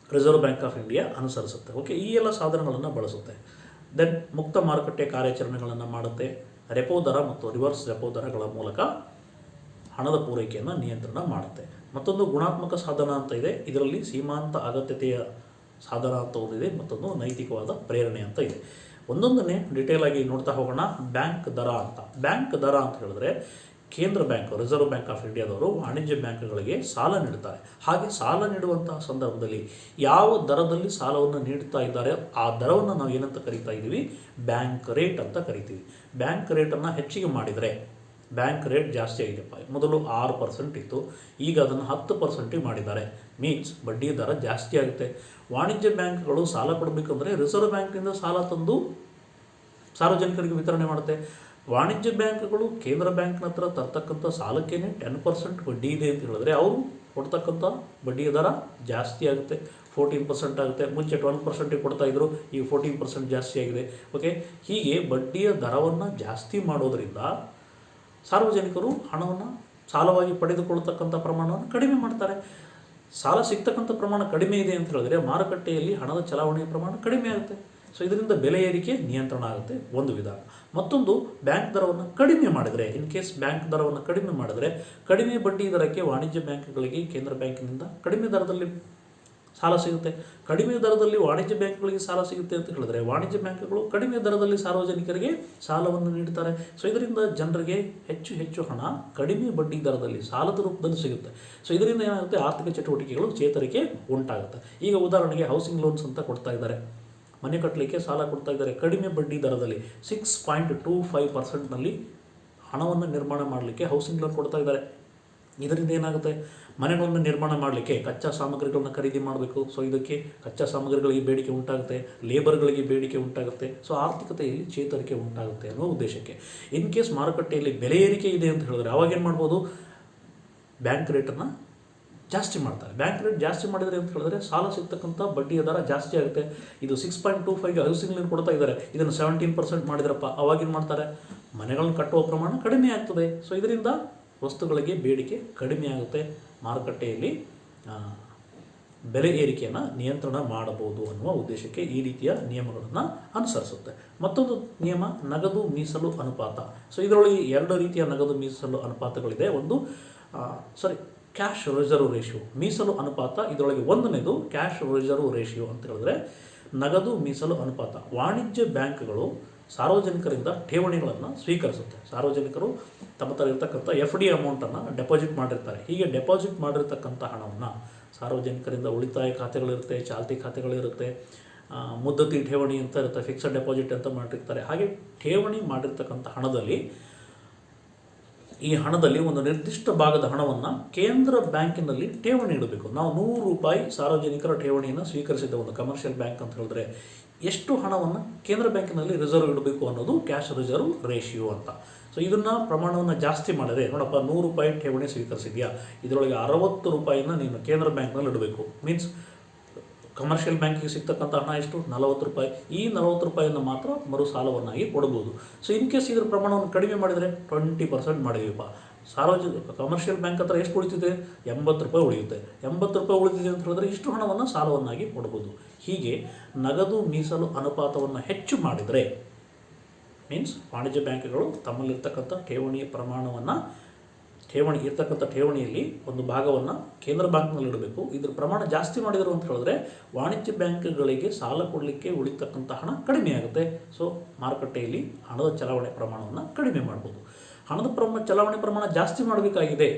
ರಿಸರ್ವ್ ಬ್ಯಾಂಕ್ ಆಫ್ ಇಂಡಿಯಾ ಅನುಸರಿಸುತ್ತೆ. ಓಕೆ, ಈ ಎಲ್ಲ ಸಾಧನಗಳನ್ನು ಬಳಸುತ್ತೆ. ದೆನ್ ಮುಕ್ತ ಮಾರುಕಟ್ಟೆ ಕಾರ್ಯಾಚರಣೆಗಳನ್ನು ಮಾಡುತ್ತೆ. ರೆಪೋ ದರ ಮತ್ತು ರಿವರ್ಸ್ ರೆಪೋ ದರಗಳ ಮೂಲಕ ಹಣದ ಪೂರೈಕೆಯನ್ನು ನಿಯಂತ್ರಣ ಮಾಡುತ್ತೆ. ಮತ್ತೊಂದು ಗುಣಾತ್ಮಕ ಸಾಧನ ಅಂತ ಇದೆ, ಇದರಲ್ಲಿ ಸೀಮಾಂತ ಅಗತ್ಯತೆಯ ಸಾಧನ ಅಂತ ಒಂದಿದೆ, ಮತ್ತೊಂದು ನೈತಿಕವಾದ ಪ್ರೇರಣೆ ಅಂತ ಇದೆ. ಒಂದೊಂದನ್ನೇ ಡಿಟೇಲ್ ಆಗಿ ನೋಡ್ತಾ ಹೋಗೋಣ. ಬ್ಯಾಂಕ್ ದರ ಅಂತ. ಬ್ಯಾಂಕ್ ದರ ಅಂತ ಹೇಳಿದ್ರೆ ಕೇಂದ್ರ ಬ್ಯಾಂಕ್, ರಿಸರ್ವ್ ಬ್ಯಾಂಕ್ ಆಫ್ ಇಂಡಿಯಾದವರು ವಾಣಿಜ್ಯ ಬ್ಯಾಂಕ್ಗಳಿಗೆ ಸಾಲ ನೀಡ್ತಾರೆ. ಹಾಗೆ ಸಾಲ ನೀಡುವಂತಹ ಸಂದರ್ಭದಲ್ಲಿ ಯಾವ ದರದಲ್ಲಿ ಸಾಲವನ್ನು ನೀಡ್ತಾ ಇದ್ದಾರೆ ಆ ದರವನ್ನು ನಾವು ಏನಂತ ಕರಿತಾ ಇದ್ದೀವಿ, ಬ್ಯಾಂಕ್ ರೇಟ್ ಅಂತ ಕರಿತೀವಿ. ಬ್ಯಾಂಕ್ ರೇಟನ್ನು ಹೆಚ್ಚಿಗೆ ಮಾಡಿದರೆ, ಬ್ಯಾಂಕ್ ರೇಟ್ ಜಾಸ್ತಿ ಆಗಿದೆಪ್ಪ, ಮೊದಲು 6% ಇತ್ತು, ಈಗ ಅದನ್ನು 10% ಮಾಡಿದ್ದಾರೆ. ಮೀನ್ಸ್ ಬಡ್ಡಿ ದರ ಜಾಸ್ತಿ ಆಗುತ್ತೆ. ವಾಣಿಜ್ಯ ಬ್ಯಾಂಕ್ಗಳು ಸಾಲ ಕೊಡಬೇಕಂದ್ರೆ ರಿಸರ್ವ್ ಬ್ಯಾಂಕ್ನಿಂದ ಸಾಲ ತಂದು ಸಾರ್ವಜನಿಕರಿಗೆ ವಿತರಣೆ ಮಾಡುತ್ತೆ. ವಾಣಿಜ್ಯ ಬ್ಯಾಂಕ್ಗಳು ಕೇಂದ್ರ ಬ್ಯಾಂಕ್ನ ಹತ್ರ ತರ್ತಕ್ಕಂಥ ಸಾಲಕ್ಕೇನೆ 10% ಬಡ್ಡಿ ಇದೆ ಅಂತ ಹೇಳಿದ್ರೆ ಅವರು ಕೊಡ್ತಕ್ಕಂಥ ಬಡ್ಡಿಯ ದರ ಜಾಸ್ತಿ ಆಗುತ್ತೆ, 14% ಆಗುತ್ತೆ. ಮುಂಚೆ 12% ಕೊಡ್ತಾ ಇದ್ರು, ಈಗ 14% ಜಾಸ್ತಿ ಆಗಿದೆ. ಓಕೆ, ಹೀಗೆ ಬಡ್ಡಿಯ ದರವನ್ನು ಜಾಸ್ತಿ ಮಾಡೋದರಿಂದ ಸಾರ್ವಜನಿಕರು ಹಣವನ್ನು ಸಾಲವಾಗಿ ಪಡೆದುಕೊಳ್ತಕ್ಕಂಥ ಪ್ರಮಾಣವನ್ನು ಕಡಿಮೆ ಮಾಡ್ತಾರೆ. ಸಾಲ ಸಿಗ್ತಕ್ಕಂಥ ಪ್ರಮಾಣ ಕಡಿಮೆ ಇದೆ ಅಂತ ಹೇಳಿದ್ರೆ ಮಾರುಕಟ್ಟೆಯಲ್ಲಿ ಹಣದ ಚಲಾವಣೆಯ ಪ್ರಮಾಣ ಕಡಿಮೆ ಆಗುತ್ತೆ. ಸೊ ಇದರಿಂದ ಬೆಲೆ ಏರಿಕೆ ನಿಯಂತ್ರಣ ಆಗುತ್ತೆ, ಒಂದು ವಿಧಾನ. ಮತ್ತೊಂದು, ಬ್ಯಾಂಕ್ ದರವನ್ನು ಕಡಿಮೆ ಮಾಡಿದರೆ, ಇನ್ ಕೇಸ್ ಬ್ಯಾಂಕ್ ದರವನ್ನು ಕಡಿಮೆ ಮಾಡಿದರೆ ಕಡಿಮೆ ಬಡ್ಡಿ ದರಕ್ಕೆ ವಾಣಿಜ್ಯ ಬ್ಯಾಂಕ್ಗಳಿಗೆ ಕೇಂದ್ರ ಬ್ಯಾಂಕಿನಿಂದ ಕಡಿಮೆ ದರದಲ್ಲಿ ಸಾಲ ಸಿಗುತ್ತೆ. ಕಡಿಮೆ ದರದಲ್ಲಿ ವಾಣಿಜ್ಯ ಬ್ಯಾಂಕ್ಗಳಿಗೆ ಸಾಲ ಸಿಗುತ್ತೆ ಅಂತ ಹೇಳಿದ್ರೆ ವಾಣಿಜ್ಯ ಬ್ಯಾಂಕ್ಗಳು ಕಡಿಮೆ ದರದಲ್ಲಿ ಸಾರ್ವಜನಿಕರಿಗೆ ಸಾಲವನ್ನು ನೀಡ್ತಾರೆ. ಸೊ ಇದರಿಂದ ಜನರಿಗೆ ಹೆಚ್ಚು ಹೆಚ್ಚು ಹಣ ಕಡಿಮೆ ಬಡ್ಡಿ ದರದಲ್ಲಿ ಸಾಲದ ರೂಪದಲ್ಲಿ ಸಿಗುತ್ತೆ. ಸೊ ಇದರಿಂದ ಏನಾಗುತ್ತೆ, ಆರ್ಥಿಕ ಚಟುವಟಿಕೆಗಳು ಚೇತರಿಕೆ ಉಂಟಾಗುತ್ತೆ. ಈಗ ಉದಾಹರಣೆಗೆ ಹೌಸಿಂಗ್ ಲೋನ್ಸ್ ಅಂತ ಕೊಡ್ತಾ ಇದ್ದಾರೆ, ಮನೆ ಕಟ್ಟಲಿಕ್ಕೆ ಸಾಲ ಕೊಡ್ತಾ ಇದ್ದಾರೆ ಕಡಿಮೆ ಬಡ್ಡಿ ದರದಲ್ಲಿ 6.25%ನಲ್ಲಿ ಹಣವನ್ನು ನಿರ್ಮಾಣ ಮಾಡಲಿಕ್ಕೆ ಹೌಸಿಂಗ್ ಲೋನ್ ಕೊಡ್ತಾ ಇದ್ದಾರೆ. ಇದರಿಂದ ಏನಾಗುತ್ತೆ, ಮನೆಗಳನ್ನು ನಿರ್ಮಾಣ ಮಾಡಲಿಕ್ಕೆ ಕಚ್ಚಾ ಸಾಮಗ್ರಿಗಳನ್ನ ಖರೀದಿ ಮಾಡಬೇಕು. ಸೊ ಇದಕ್ಕೆ ಕಚ್ಚಾ ಸಾಮಗ್ರಿಗಳಿಗೆ ಬೇಡಿಕೆ ಉಂಟಾಗುತ್ತೆ, ಲೇಬರ್ಗಳಿಗೆ ಬೇಡಿಕೆ ಉಂಟಾಗುತ್ತೆ. ಸೊ ಆರ್ಥಿಕತೆಯಲ್ಲಿ ಚೇತರಿಕೆ ಉಂಟಾಗುತ್ತೆ ಅನ್ನೋ ಉದ್ದೇಶಕ್ಕೆ. ಇನ್ ಕೇಸ್ ಮಾರುಕಟ್ಟೆಯಲ್ಲಿ ಬೆಲೆ ಏರಿಕೆ ಇದೆ ಅಂತ ಹೇಳಿದ್ರೆ ಅವಾಗೇನು ಮಾಡ್ಬೋದು, ಬ್ಯಾಂಕ್ ರೇಟನ್ನು ಜಾಸ್ತಿ ಮಾಡ್ತಾರೆ. ಬ್ಯಾಂಕ್ ರೇಟ್ ಜಾಸ್ತಿ ಮಾಡಿದರೆ ಅಂತ ಹೇಳಿದ್ರೆ ಸಾಲ ಸಿಗ್ತಕ್ಕಂಥ ಬಡ್ಡಿಯ ದರ ಜಾಸ್ತಿ ಆಗುತ್ತೆ. ಇದು 6.25ಗೆ ಹೌಸಿಂಗ್ ಲೋನ್ ಕೊಡ್ತಾ ಇದ್ದಾರೆ, ಇದನ್ನು 17% ಮಾಡಿದ್ರಪ್ಪ, ಅವಾಗೇನು ಮಾಡ್ತಾರೆ, ಮನೆಗಳನ್ನು ಕಟ್ಟುವ ಪ್ರಮಾಣ ಕಡಿಮೆ ಆಗ್ತದೆ. ಸೊ ಇದರಿಂದ ವಸ್ತುಗಳಿಗೆ ಬೇಡಿಕೆ ಕಡಿಮೆ ಆಗುತ್ತೆ, ಮಾರುಕಟ್ಟೆಯಲ್ಲಿ ಬೆಲೆ ಏರಿಕೆಯನ್ನು ನಿಯಂತ್ರಣ ಮಾಡಬಹುದು ಅನ್ನುವ ಉದ್ದೇಶಕ್ಕೆ ಈ ರೀತಿಯ ನಿಯಮಗಳನ್ನು ಅನುಸರಿಸುತ್ತೆ. ಮತ್ತೊಂದು ನಿಯಮ ನಗದು ಮೀಸಲು ಅನುಪಾತ. ಸೊ ಇದರೊಳಗೆ 2 ರೀತಿಯ ನಗದು ಮೀಸಲು ಅನುಪಾತಗಳಿದೆ. ಒಂದು ಕ್ಯಾಶ್ ರಿಸರ್ವ್ ರೇಷಿಯೋ, ಮೀಸಲು ಅನುಪಾತ. ಇದರೊಳಗೆ ಒಂದನೇದು ಕ್ಯಾಶ್ ರಿಸರ್ವ್ ರೇಷಿಯೋ ಅಂತ ಹೇಳಿದ್ರೆ ನಗದು ಮೀಸಲು ಅನುಪಾತ. ವಾಣಿಜ್ಯ ಬ್ಯಾಂಕ್ಗಳು ಸಾರ್ವಜನಿಕರಿಂದ ಠೇವಣಿಗಳನ್ನು ಸ್ವೀಕರಿಸುತ್ತೆ. ಸಾರ್ವಜನಿಕರು ತಮ್ಮ ಥರ ಇರ್ತಕ್ಕಂಥ FD ಅಮೌಂಟನ್ನು ಡೆಪಾಸಿಟ್ ಮಾಡಿರ್ತಾರೆ. ಹೀಗೆ ಡೆಪಾಸಿಟ್ ಮಾಡಿರ್ತಕ್ಕಂಥ ಹಣವನ್ನು ಸಾರ್ವಜನಿಕರಿಂದ ಉಳಿತಾಯ ಖಾತೆಗಳಿರುತ್ತೆ, ಚಾಲ್ತಿ ಖಾತೆಗಳಿರುತ್ತೆ, ಮುದ್ದತಿ ಠೇವಣಿ ಅಂತ ಇರುತ್ತೆ, ಫಿಕ್ಸಡ್ ಡೆಪಾಸಿಟ್ ಅಂತ ಮಾಡಿರ್ತಾರೆ. ಹಾಗೆ ಠೇವಣಿ ಮಾಡಿರ್ತಕ್ಕಂಥ ಈ ಹಣದಲ್ಲಿ ಒಂದು ನಿರ್ದಿಷ್ಟ ಭಾಗದ ಹಣವನ್ನು ಕೇಂದ್ರ ಬ್ಯಾಂಕಿನಲ್ಲಿ ಠೇವಣಿ ಇಡಬೇಕು. ನಾವು 100 ರೂಪಾಯಿ ಸಾರ್ವಜನಿಕರ ಠೇವಣಿಯನ್ನು ಸ್ವೀಕರಿಸಿದ್ದ ಒಂದು ಕಮರ್ಷಿಯಲ್ ಬ್ಯಾಂಕ್ ಅಂತ ಹೇಳಿದ್ರೆ ಎಷ್ಟು ಹಣವನ್ನು ಕೇಂದ್ರ ಬ್ಯಾಂಕಿನಲ್ಲಿ ರಿಸರ್ವ್ ಇಡಬೇಕು ಅನ್ನೋದು ಕ್ಯಾಶ್ ರಿಸರ್ವ್ ರೇಷಿಯೋ ಅಂತ. ಸೊ ಇದನ್ನು ಪ್ರಮಾಣವನ್ನು ಜಾಸ್ತಿ ಮಾಡಿದ್ರೆ, ನೋಡಪ್ಪ 100 ರೂಪಾಯಿ ಠೇವಣಿ ಸ್ವೀಕರಿಸಿದ್ಯಾ, ಇದರೊಳಗೆ 60 ರೂಪಾಯಿನ ನೀನು ಕೇಂದ್ರ ಬ್ಯಾಂಕ್ನಲ್ಲಿ ಇಡಬೇಕು. ಮೀನ್ಸ್ ಕಮರ್ಷಿಯಲ್ ಬ್ಯಾಂಕಿಗೆ ಸಿಗ್ತಕ್ಕಂಥ ಹಣ ಎಷ್ಟು, 40 ರೂಪಾಯಿ. ಈ 40 ರೂಪಾಯಿಯನ್ನು ಮಾತ್ರ ಮರು ಸಾಲವನ್ನಾಗಿ ಕೊಡ್ಬೋದು. ಸೊ ಇನ್ ಕೇಸ್ ಇದರ ಪ್ರಮಾಣವನ್ನು ಕಡಿಮೆ ಮಾಡಿದರೆ 20% ಮಾಡಿದೀವಪ್ಪ, ಕಮರ್ಷಿಯಲ್ ಬ್ಯಾಂಕ್ ಹತ್ರ ಎಷ್ಟು ಉಳಿತಿದೆ, 80 ರೂಪಾಯಿ ಉಳಿಯುತ್ತೆ. 80 ರೂಪಾಯಿ ಉಳಿದಿದೆ ಅಂತ ಹೇಳಿದ್ರೆ ಇಷ್ಟು ಹಣವನ್ನು ಸಾಲವನ್ನಾಗಿ ಕೊಡ್ಬೋದು. ಹೀಗೆ ನಗದು ಮೀಸಲು ಅನುಪಾತವನ್ನು ಹೆಚ್ಚು ಮಾಡಿದರೆ ಮೀನ್ಸ್ ವಾಣಿಜ್ಯ ಬ್ಯಾಂಕ್ಗಳು ತಮ್ಮಲ್ಲಿರ್ತಕ್ಕಂಥ ಠೇವಣಿಯ ಪ್ರಮಾಣವನ್ನು ಇರ್ತಕ್ಕಂಥ ಠೇವಣಿಯಲ್ಲಿ ಒಂದು ಭಾಗವನ್ನು ಕೇಂದ್ರ ಬ್ಯಾಂಕ್ನಲ್ಲಿ ಇಡಬೇಕು. ಇದ್ರ ಪ್ರಮಾಣ ಜಾಸ್ತಿ ಮಾಡಿದರು ಅಂತ ಹೇಳಿದ್ರೆ ವಾಣಿಜ್ಯ ಬ್ಯಾಂಕ್ಗಳಿಗೆ ಸಾಲ ಕೊಡಲಿಕ್ಕೆ ಉಳಿತಕ್ಕಂಥ ಹಣ ಕಡಿಮೆ ಆಗುತ್ತೆ. ಸೊ ಮಾರುಕಟ್ಟೆಯಲ್ಲಿ ಹಣದ ಚಲಾವಣೆ ಪ್ರಮಾಣವನ್ನು ಕಡಿಮೆ ಮಾಡ್ಬೋದು. ಹಣದ ಚಲಾವಣೆ ಪ್ರಮಾಣ ಜಾಸ್ತಿ ಮಾಡಬೇಕಾಗಿದೆ,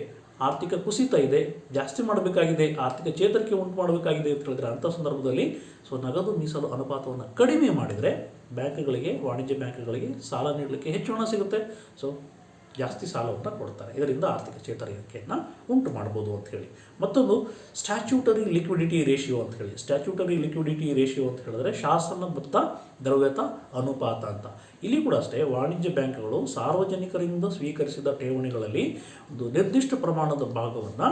ಆರ್ಥಿಕ ಕುಸಿತ ಇದೆ, ಜಾಸ್ತಿ ಮಾಡಬೇಕಾಗಿದೆ, ಆರ್ಥಿಕ ಚೇತರಿಕೆ ಉಂಟು ಮಾಡಬೇಕಾಗಿದೆ ಅಂತ ಹೇಳಿದ್ರೆ ಅಂಥ ಸಂದರ್ಭದಲ್ಲಿ ನಗದು ಮೀಸಲು ಅನುಪಾತವನ್ನು ಕಡಿಮೆ ಮಾಡಿದರೆ ಬ್ಯಾಂಕ್ಗಳಿಗೆ, ವಾಣಿಜ್ಯ ಬ್ಯಾಂಕ್ಗಳಿಗೆ ಸಾಲ ನೀಡಲಿಕ್ಕೆ ಹೆಚ್ಚು ಹಣ ಸಿಗುತ್ತೆ. ಸೊ ಜಾಸ್ತಿ ಸಾಲವನ್ನು ಕೊಡ್ತಾರೆ. ಇದರಿಂದ ಆರ್ಥಿಕ ಚೇತರಿಕೆಯನ್ನು ಉಂಟು ಮಾಡ್ಬೋದು ಅಂತ ಹೇಳಿ. ಮತ್ತೊಂದು ಸ್ಟ್ಯಾಚ್ಯೂಟರಿ ಲಿಕ್ವಿಡಿಟಿ ರೇಷಿಯೋ ಅಂತ ಹೇಳಿ. ಸ್ಟ್ಯಾಚ್ಯೂಟರಿ ಲಿಕ್ವಿಡಿಟಿ ರೇಷಿಯೋ ಅಂತ ಹೇಳಿದ್ರೆ ಶಾಸನಬದ್ಧ ದ್ರವ್ಯತಾ ಅನುಪಾತ ಅಂತ. ಇಲ್ಲಿ ಕೂಡ ಅಷ್ಟೇ, ವಾಣಿಜ್ಯ ಬ್ಯಾಂಕ್ಗಳು ಸಾರ್ವಜನಿಕರಿಂದ ಸ್ವೀಕರಿಸಿದ ಠೇವಣಿಗಳಲ್ಲಿ ಒಂದು ನಿರ್ದಿಷ್ಟ ಪ್ರಮಾಣದ ಭಾಗವನ್ನು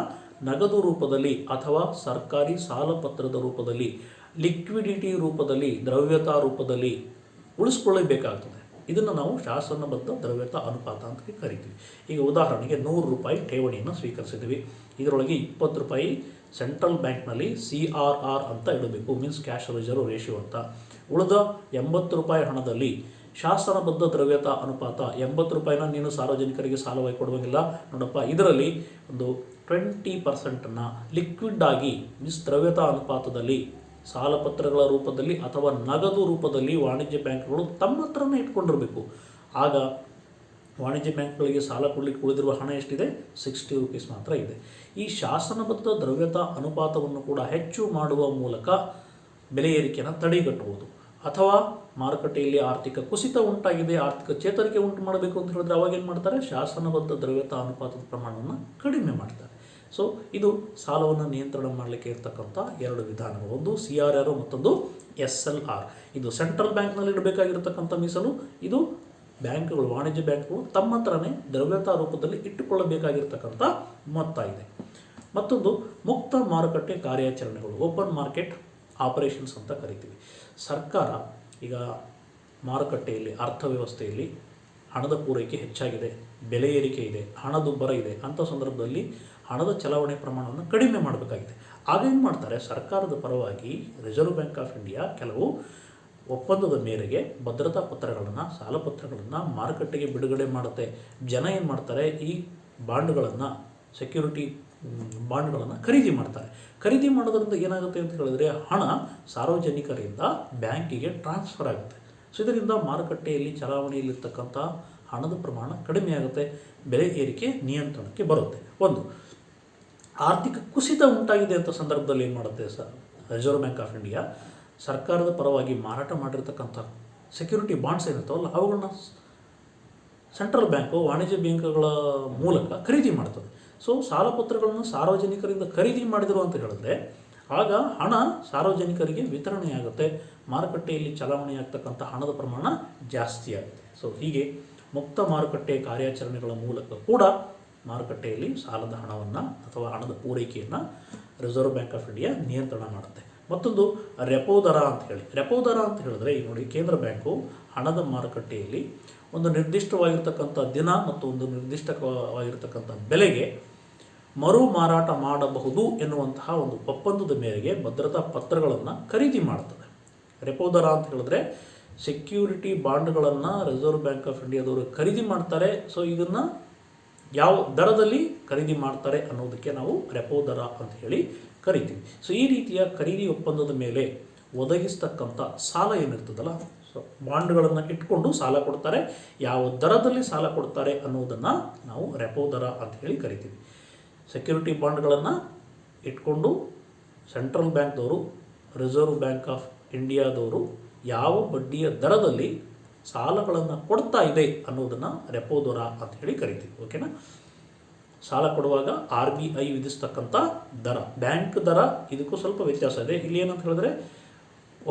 ನಗದು ರೂಪದಲ್ಲಿ ಅಥವಾ ಸರ್ಕಾರಿ ಸಾಲ ಪತ್ರದ ರೂಪದಲ್ಲಿ, ಲಿಕ್ವಿಡಿಟಿ ರೂಪದಲ್ಲಿ, ದ್ರವ್ಯತಾ ರೂಪದಲ್ಲಿ ಉಳಿಸ್ಕೊಳ್ಳಬೇಕಾಗ್ತದೆ. ಇದನ್ನು ನಾವು ಶಾಸನಬದ್ಧ ದ್ರವ್ಯತಾ ಅನುಪಾತ ಅಂತ ಕರಿತೀವಿ. ಈಗ ಉದಾಹರಣೆಗೆ 100 ರೂಪಾಯಿ ಠೇವಣಿಯನ್ನು ಸ್ವೀಕರಿಸಿದ್ವಿ. ಇದರೊಳಗೆ 20 ರೂಪಾಯಿ ಸೆಂಟ್ರಲ್ ಬ್ಯಾಂಕ್ನಲ್ಲಿ CRR ಅಂತ ಇಡಬೇಕು, ಮೀನ್ಸ್ ಕ್ಯಾಶ್ ರಿಸರ್ವ್ ರೇಷಿಯೋ ಅಂತ. ಉಳಿದ 80 ರೂಪಾಯಿ ಹಣದಲ್ಲಿ ಶಾಸನಬದ್ಧ ದ್ರವ್ಯತಾ ಅನುಪಾತ, 80 ರೂಪಾಯಿನ ನೀನು ಸಾರ್ವಜನಿಕರಿಗೆ ಸಾಲವಾಗಿ ಕೊಡುವಂಗಿಲ್ಲ, ನೋಡಪ್ಪ ಇದರಲ್ಲಿ ಒಂದು 20%ನ್ನು ಲಿಕ್ವಿಡ್ ಆಗಿ ಮೀನ್ಸ್ ದ್ರವ್ಯತಾ ಅನುಪಾತದಲ್ಲಿ ಸಾಲಪತ್ರಗಳ ರೂಪದಲ್ಲಿ ಅಥವಾ ನಗದು ರೂಪದಲ್ಲಿ ವಾಣಿಜ್ಯ ಬ್ಯಾಂಕ್ಗಳು ತಮ್ಮ ಹತ್ರನೇ ಇಟ್ಕೊಂಡಿರಬೇಕು. ಆಗ ವಾಣಿಜ್ಯ ಬ್ಯಾಂಕ್ಗಳಿಗೆ ಸಾಲ ಕೊಡಲಿಕ್ಕೆ ಉಳಿದಿರುವ ಹಣ ಎಷ್ಟಿದೆ, 60 ರೂಪೀಸ್ ಮಾತ್ರ ಇದೆ. ಈ ಶಾಸನಬದ್ಧ ದ್ರವ್ಯತಾ ಅನುಪಾತವನ್ನು ಕೂಡ ಹೆಚ್ಚು ಮಾಡುವ ಮೂಲಕ ಬೆಲೆ ಏರಿಕೆಯನ್ನು ತಡೆಗಟ್ಟಬಹುದು. ಅಥವಾ ಮಾರುಕಟ್ಟೆಯಲ್ಲಿ ಆರ್ಥಿಕ ಕುಸಿತ ಉಂಟಾಗಿದೆ, ಆರ್ಥಿಕ ಚೇತರಿಕೆ ಉಂಟು ಮಾಡಬೇಕು ಅಂತ ಹೇಳಿದ್ರೆ ಅವಾಗೇನು ಮಾಡ್ತಾರೆ, ಶಾಸನಬದ್ಧ ದ್ರವ್ಯತಾ ಅನುಪಾತದ ಪ್ರಮಾಣವನ್ನು ಕಡಿಮೆ ಮಾಡ್ತಾರೆ. ಸೊ ಇದು ಸಾಲವನ್ನು ನಿಯಂತ್ರಣ ಮಾಡಲಿಕ್ಕೆ ಇರ್ತಕ್ಕಂಥ 2 ವಿಧಾನಗಳು. ಒಂದು CRR, ಮತ್ತೊಂದು SLR. ಇದು ಸೆಂಟ್ರಲ್ ಬ್ಯಾಂಕ್ನಲ್ಲಿ ಇಡಬೇಕಾಗಿರ್ತಕ್ಕಂಥ ಮೀಸಲು, ಇದು ಬ್ಯಾಂಕ್ಗಳು, ವಾಣಿಜ್ಯ ಬ್ಯಾಂಕ್ಗಳು ತಮ್ಮ ಹತ್ರನೇ ದ್ರವ್ಯತಾ ರೂಪದಲ್ಲಿ ಇಟ್ಟುಕೊಳ್ಳಬೇಕಾಗಿರ್ತಕ್ಕಂಥ ಮೊತ್ತ ಇದೆ. ಮತ್ತೊಂದು ಮುಕ್ತ ಮಾರುಕಟ್ಟೆ ಕಾರ್ಯಾಚರಣೆಗಳು, ಓಪನ್ ಮಾರ್ಕೆಟ್ ಆಪರೇಷನ್ಸ್ ಅಂತ ಕರಿತೀವಿ. ಸರ್ಕಾರ ಈಗ ಮಾರುಕಟ್ಟೆಯಲ್ಲಿ, ಅರ್ಥವ್ಯವಸ್ಥೆಯಲ್ಲಿ ಹಣದ ಪೂರೈಕೆ ಹೆಚ್ಚಾಗಿದೆ, ಬೆಲೆ ಏರಿಕೆ ಇದೆ, ಹಣದುಬ್ಬರ ಇದೆ ಅಂಥ ಸಂದರ್ಭದಲ್ಲಿ ಹಣದ ಚಲಾವಣೆ ಪ್ರಮಾಣವನ್ನು ಕಡಿಮೆ ಮಾಡಬೇಕಾಗಿದೆ. ಆಗ ಏನು ಮಾಡ್ತಾರೆ, ಸರ್ಕಾರದ ಪರವಾಗಿ ರಿಸರ್ವ್ ಬ್ಯಾಂಕ್ ಆಫ್ ಇಂಡಿಯಾ ಕೆಲವು ಒಪ್ಪಂದದ ಮೇರೆಗೆ ಭದ್ರತಾ ಪತ್ರಗಳನ್ನು, ಸಾಲ ಪತ್ರಗಳನ್ನು ಮಾರುಕಟ್ಟೆಗೆ ಬಿಡುಗಡೆ ಮಾಡುತ್ತೆ. ಜನ ಏನು ಮಾಡ್ತಾರೆ, ಈ ಬಾಂಡ್ಗಳನ್ನು, ಸೆಕ್ಯೂರಿಟಿ ಬಾಂಡ್ಗಳನ್ನು ಖರೀದಿ ಮಾಡ್ತಾರೆ. ಖರೀದಿ ಮಾಡೋದ್ರಿಂದ ಏನಾಗುತ್ತೆ ಅಂತ ಹೇಳಿದ್ರೆ ಹಣ ಸಾರ್ವಜನಿಕರಿಂದ ಬ್ಯಾಂಕಿಗೆ ಟ್ರಾನ್ಸ್ಫರ್ ಆಗುತ್ತೆ. ಸೊ ಇದರಿಂದ ಮಾರುಕಟ್ಟೆಯಲ್ಲಿ ಚಲಾವಣೆಯಲ್ಲಿರ್ತಕ್ಕಂಥ ಹಣದ ಪ್ರಮಾಣ ಕಡಿಮೆ ಆಗುತ್ತೆ, ಬೆಲೆ ಏರಿಕೆ ನಿಯಂತ್ರಣಕ್ಕೆ ಬರುತ್ತೆ. ಒಂದು ಆರ್ಥಿಕ ಕುಸಿತ ಉಂಟಾಗಿದೆ ಅಂತ ಸಂದರ್ಭದಲ್ಲಿ ಏನು ಮಾಡುತ್ತೆ ರಿಸರ್ವ್ ಬ್ಯಾಂಕ್ ಆಫ್ ಇಂಡಿಯಾ, ಸರ್ಕಾರದ ಪರವಾಗಿ ಮಾರಾಟ ಮಾಡಿರ್ತಕ್ಕಂಥ ಸೆಕ್ಯೂರಿಟಿ ಬಾಂಡ್ಸ್ ಏನಿರ್ತಾವಲ್ಲ ಅವುಗಳನ್ನ ಸೆಂಟ್ರಲ್ ಬ್ಯಾಂಕು, ವಾಣಿಜ್ಯ ಬ್ಯಾಂಕ್ಗಳ ಮೂಲಕ ಖರೀದಿ ಮಾಡ್ತದೆ. ಸೊ ಸಾಲ ಪತ್ರಗಳನ್ನು ಸಾರ್ವಜನಿಕರಿಂದ ಖರೀದಿ ಮಾಡಿದರು ಅಂತ ಹೇಳಿದ್ರೆ ಆಗ ಹಣ ಸಾರ್ವಜನಿಕರಿಗೆ ವಿತರಣೆಯಾಗುತ್ತೆ, ಮಾರುಕಟ್ಟೆಯಲ್ಲಿ ಚಲಾವಣೆಯಾಗ್ತಕ್ಕಂಥ ಹಣದ ಪ್ರಮಾಣ ಜಾಸ್ತಿ ಆಗುತ್ತೆ. ಸೊ ಹೀಗೆ ಮುಕ್ತ ಮಾರುಕಟ್ಟೆ ಕಾರ್ಯಾಚರಣೆಗಳ ಮೂಲಕ ಕೂಡ ಮಾರುಕಟ್ಟೆಯಲ್ಲಿ ಸಾಲದ ಹಣವನ್ನು ಅಥವಾ ಹಣದ ಪೂರೈಕೆಯನ್ನು ರಿಸರ್ವ್ ಬ್ಯಾಂಕ್ ಆಫ್ ಇಂಡಿಯಾ ನಿಯಂತ್ರಣ ಮಾಡುತ್ತೆ. ಮತ್ತೊಂದು ರೆಪೋ ದರ ಅಂತ ಹೇಳಿ. ರೆಪೋ ದರ ಅಂತ ಹೇಳಿದ್ರೆ ಈಗ ನೋಡಿ, ಕೇಂದ್ರ ಬ್ಯಾಂಕು ಹಣದ ಮಾರುಕಟ್ಟೆಯಲ್ಲಿ ಒಂದು ನಿರ್ದಿಷ್ಟವಾಗಿರ್ತಕ್ಕಂಥ ದಿನ ಮತ್ತು ಒಂದು ನಿರ್ದಿಷ್ಟವಾಗಿರ್ತಕ್ಕಂಥ ಬೆಲೆಗೆ ಮರು ಮಾರಾಟ ಮಾಡಬಹುದು ಎನ್ನುವಂತಹ ಒಂದು ಒಪ್ಪಂದದ ಮೇರೆಗೆ ಭದ್ರತಾ ಪತ್ರಗಳನ್ನು ಖರೀದಿ ಮಾಡ್ತದೆ. ರೆಪೋ ದರ ಅಂತ ಹೇಳಿದ್ರೆ ಸೆಕ್ಯೂರಿಟಿ ಬಾಂಡ್ಗಳನ್ನು ರಿಸರ್ವ್ ಬ್ಯಾಂಕ್ ಆಫ್ ಇಂಡಿಯಾದವರು ಖರೀದಿ ಮಾಡ್ತಾರೆ. ಸೊ ಇದನ್ನು ಯಾವ ದರದಲ್ಲಿ ಖರೀದಿ ಮಾಡ್ತಾರೆ ಅನ್ನೋದಕ್ಕೆ ನಾವು ರೆಪೋ ದರ ಅಂತ ಹೇಳಿ ಕರಿತೀವಿ. ಸೊ ಈ ರೀತಿಯ ಖರೀದಿ ಒಪ್ಪಂದದ ಮೇಲೆ ಒದಗಿಸ್ತಕ್ಕಂಥ ಸಾಲ ಏನಿರ್ತದಲ್ಲ, ಸೊ ಬಾಂಡ್ಗಳನ್ನು ಇಟ್ಕೊಂಡು ಸಾಲ ಕೊಡ್ತಾರೆ, ಯಾವ ದರದಲ್ಲಿ ಸಾಲ ಕೊಡ್ತಾರೆ ಅನ್ನೋದನ್ನು ನಾವು ರೆಪೋ ದರ ಅಂತ ಹೇಳಿ ಕರಿತೀವಿ. ಸೆಕ್ಯೂರಿಟಿ ಬಾಂಡ್ಗಳನ್ನು ಇಟ್ಕೊಂಡು ಸೆಂಟ್ರಲ್ ಬ್ಯಾಂಕ್ದವರು, ರಿಸರ್ವ್ ಬ್ಯಾಂಕ್ ಆಫ್ ಇಂಡಿಯಾದವರು ಯಾವ ಬಡ್ಡಿಯ ದರದಲ್ಲಿ ಸಾಲಗಳನ್ನು ಕೊಡ್ತಾ ಇದೆ ಅನ್ನೋದನ್ನು ರೆಪೋ ದರ ಅಂತ ಹೇಳಿ ಕರಿತೀವಿ. ಓಕೆನಾ? ಸಾಲ ಕೊಡುವಾಗ RBI ವಿಧಿಸ್ತಕ್ಕಂಥ ದರ, ಬ್ಯಾಂಕ್ ದರ ಇದಕ್ಕೂ ಸ್ವಲ್ಪ ವ್ಯತ್ಯಾಸ ಇದೆ. ಇಲ್ಲಿ ಏನಂತ ಹೇಳಿದ್ರೆ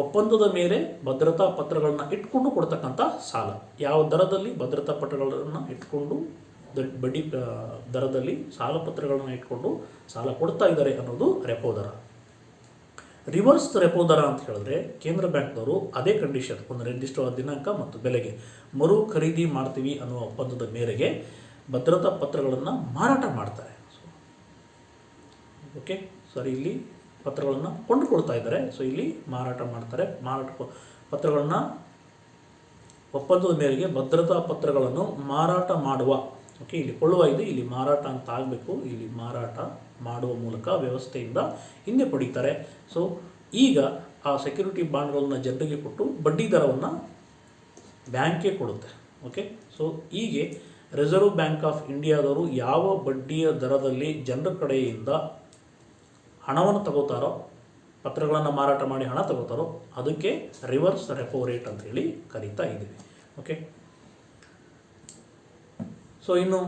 ಒಪ್ಪಂದದ ಮೇಲೆ ಭದ್ರತಾ ಪತ್ರಗಳನ್ನು ಇಟ್ಕೊಂಡು ಕೊಡ್ತಕ್ಕಂಥ ಸಾಲ, ಯಾವ ದರದಲ್ಲಿ ಭದ್ರತಾ ಪತ್ರಗಳನ್ನು ಇಟ್ಕೊಂಡು ಬಡ್ಡಿ ದರದಲ್ಲಿ ಸಾಲ ಪತ್ರಗಳನ್ನು ಇಟ್ಕೊಂಡು ಸಾಲ ಕೊಡ್ತಾ ಇದ್ದಾರೆ ಅನ್ನೋದು ರೆಪೋ ದರ. ರಿವರ್ಸ್ ರೆಪೋ ದರ ಅಂತ ಹೇಳಿದ್ರೆ ಕೇಂದ್ರ ಬ್ಯಾಂಕ್ನವರು ಅದೇ ಕಂಡೀಷನ್, ಒಂದು ನಿರ್ದಿಷ್ಟವಾದ ದಿನಾಂಕ ಮತ್ತು ಬೆಲೆಗೆ ಮರು ಖರೀದಿ ಮಾಡ್ತೀವಿ ಅನ್ನುವ ಒಪ್ಪಂದದ ಮೇರೆಗೆ ಭದ್ರತಾ ಪತ್ರಗಳನ್ನು ಮಾರಾಟ ಮಾಡ್ತಾರೆ. ಓಕೆ ಸರಿ, ಇಲ್ಲಿ ಪತ್ರಗಳನ್ನು ಕೊಂಡುಕೊಳ್ತಾ ಇದ್ದಾರೆ. ಸೊ ಇಲ್ಲಿ ಮಾರಾಟ ಮಾಡ್ತಾರೆ. ಮಾರಾಟ ಪತ್ರಗಳನ್ನು ಒಪ್ಪಂದದ ಮೇರೆಗೆ ಭದ್ರತಾ ಪತ್ರಗಳನ್ನು ಮಾರಾಟ ಮಾಡುವ, ಓಕೆ ಇಲ್ಲಿ ಕೊಳ್ಳುವ ಇದೆ, ಇಲ್ಲಿ ಮಾರಾಟ ಅಂತ ಆಗಬೇಕು, ಇಲ್ಲಿ ಮಾರಾಟ ಮಾಡುವ ಮೂಲಕ ವ್ಯವಸ್ಥೆಯಿಂದ ಹಿಂದೆ ಪಡೀತಾರೆ. ಸೊ ಈಗ ಆ ಸೆಕ್ಯೂರಿಟಿ ಬಾಂಡ್ಗಳನ್ನು ಜನರಿಗೆ ಕೊಟ್ಟು ಬಡ್ಡಿ ದರವನ್ನು ಬ್ಯಾಂಕೇ ಕೊಡುತ್ತೆ. ಓಕೆ, ಸೊ ಹೀಗೆ ರಿಸರ್ವ್ ಬ್ಯಾಂಕ್ ಆಫ್ ಇಂಡಿಯಾದವರು ಯಾವ ಬಡ್ಡಿಯ ದರದಲ್ಲಿ ಜನರ ಕಡೆಯಿಂದ ಹಣವನ್ನು ತಗೋತಾರೋ, ಪತ್ರಗಳನ್ನು ಮಾರಾಟ ಮಾಡಿ ಹಣ ತಗೋತಾರೋ ಅದಕ್ಕೆ ರಿವರ್ಸ್ ರೆಪೋ ರೇಟ್ ಅಂತ ಹೇಳಿ ಕರೀತಾ ಇದ್ದೀವಿ. ಓಕೆ, ಸೊ ಇನ್ನು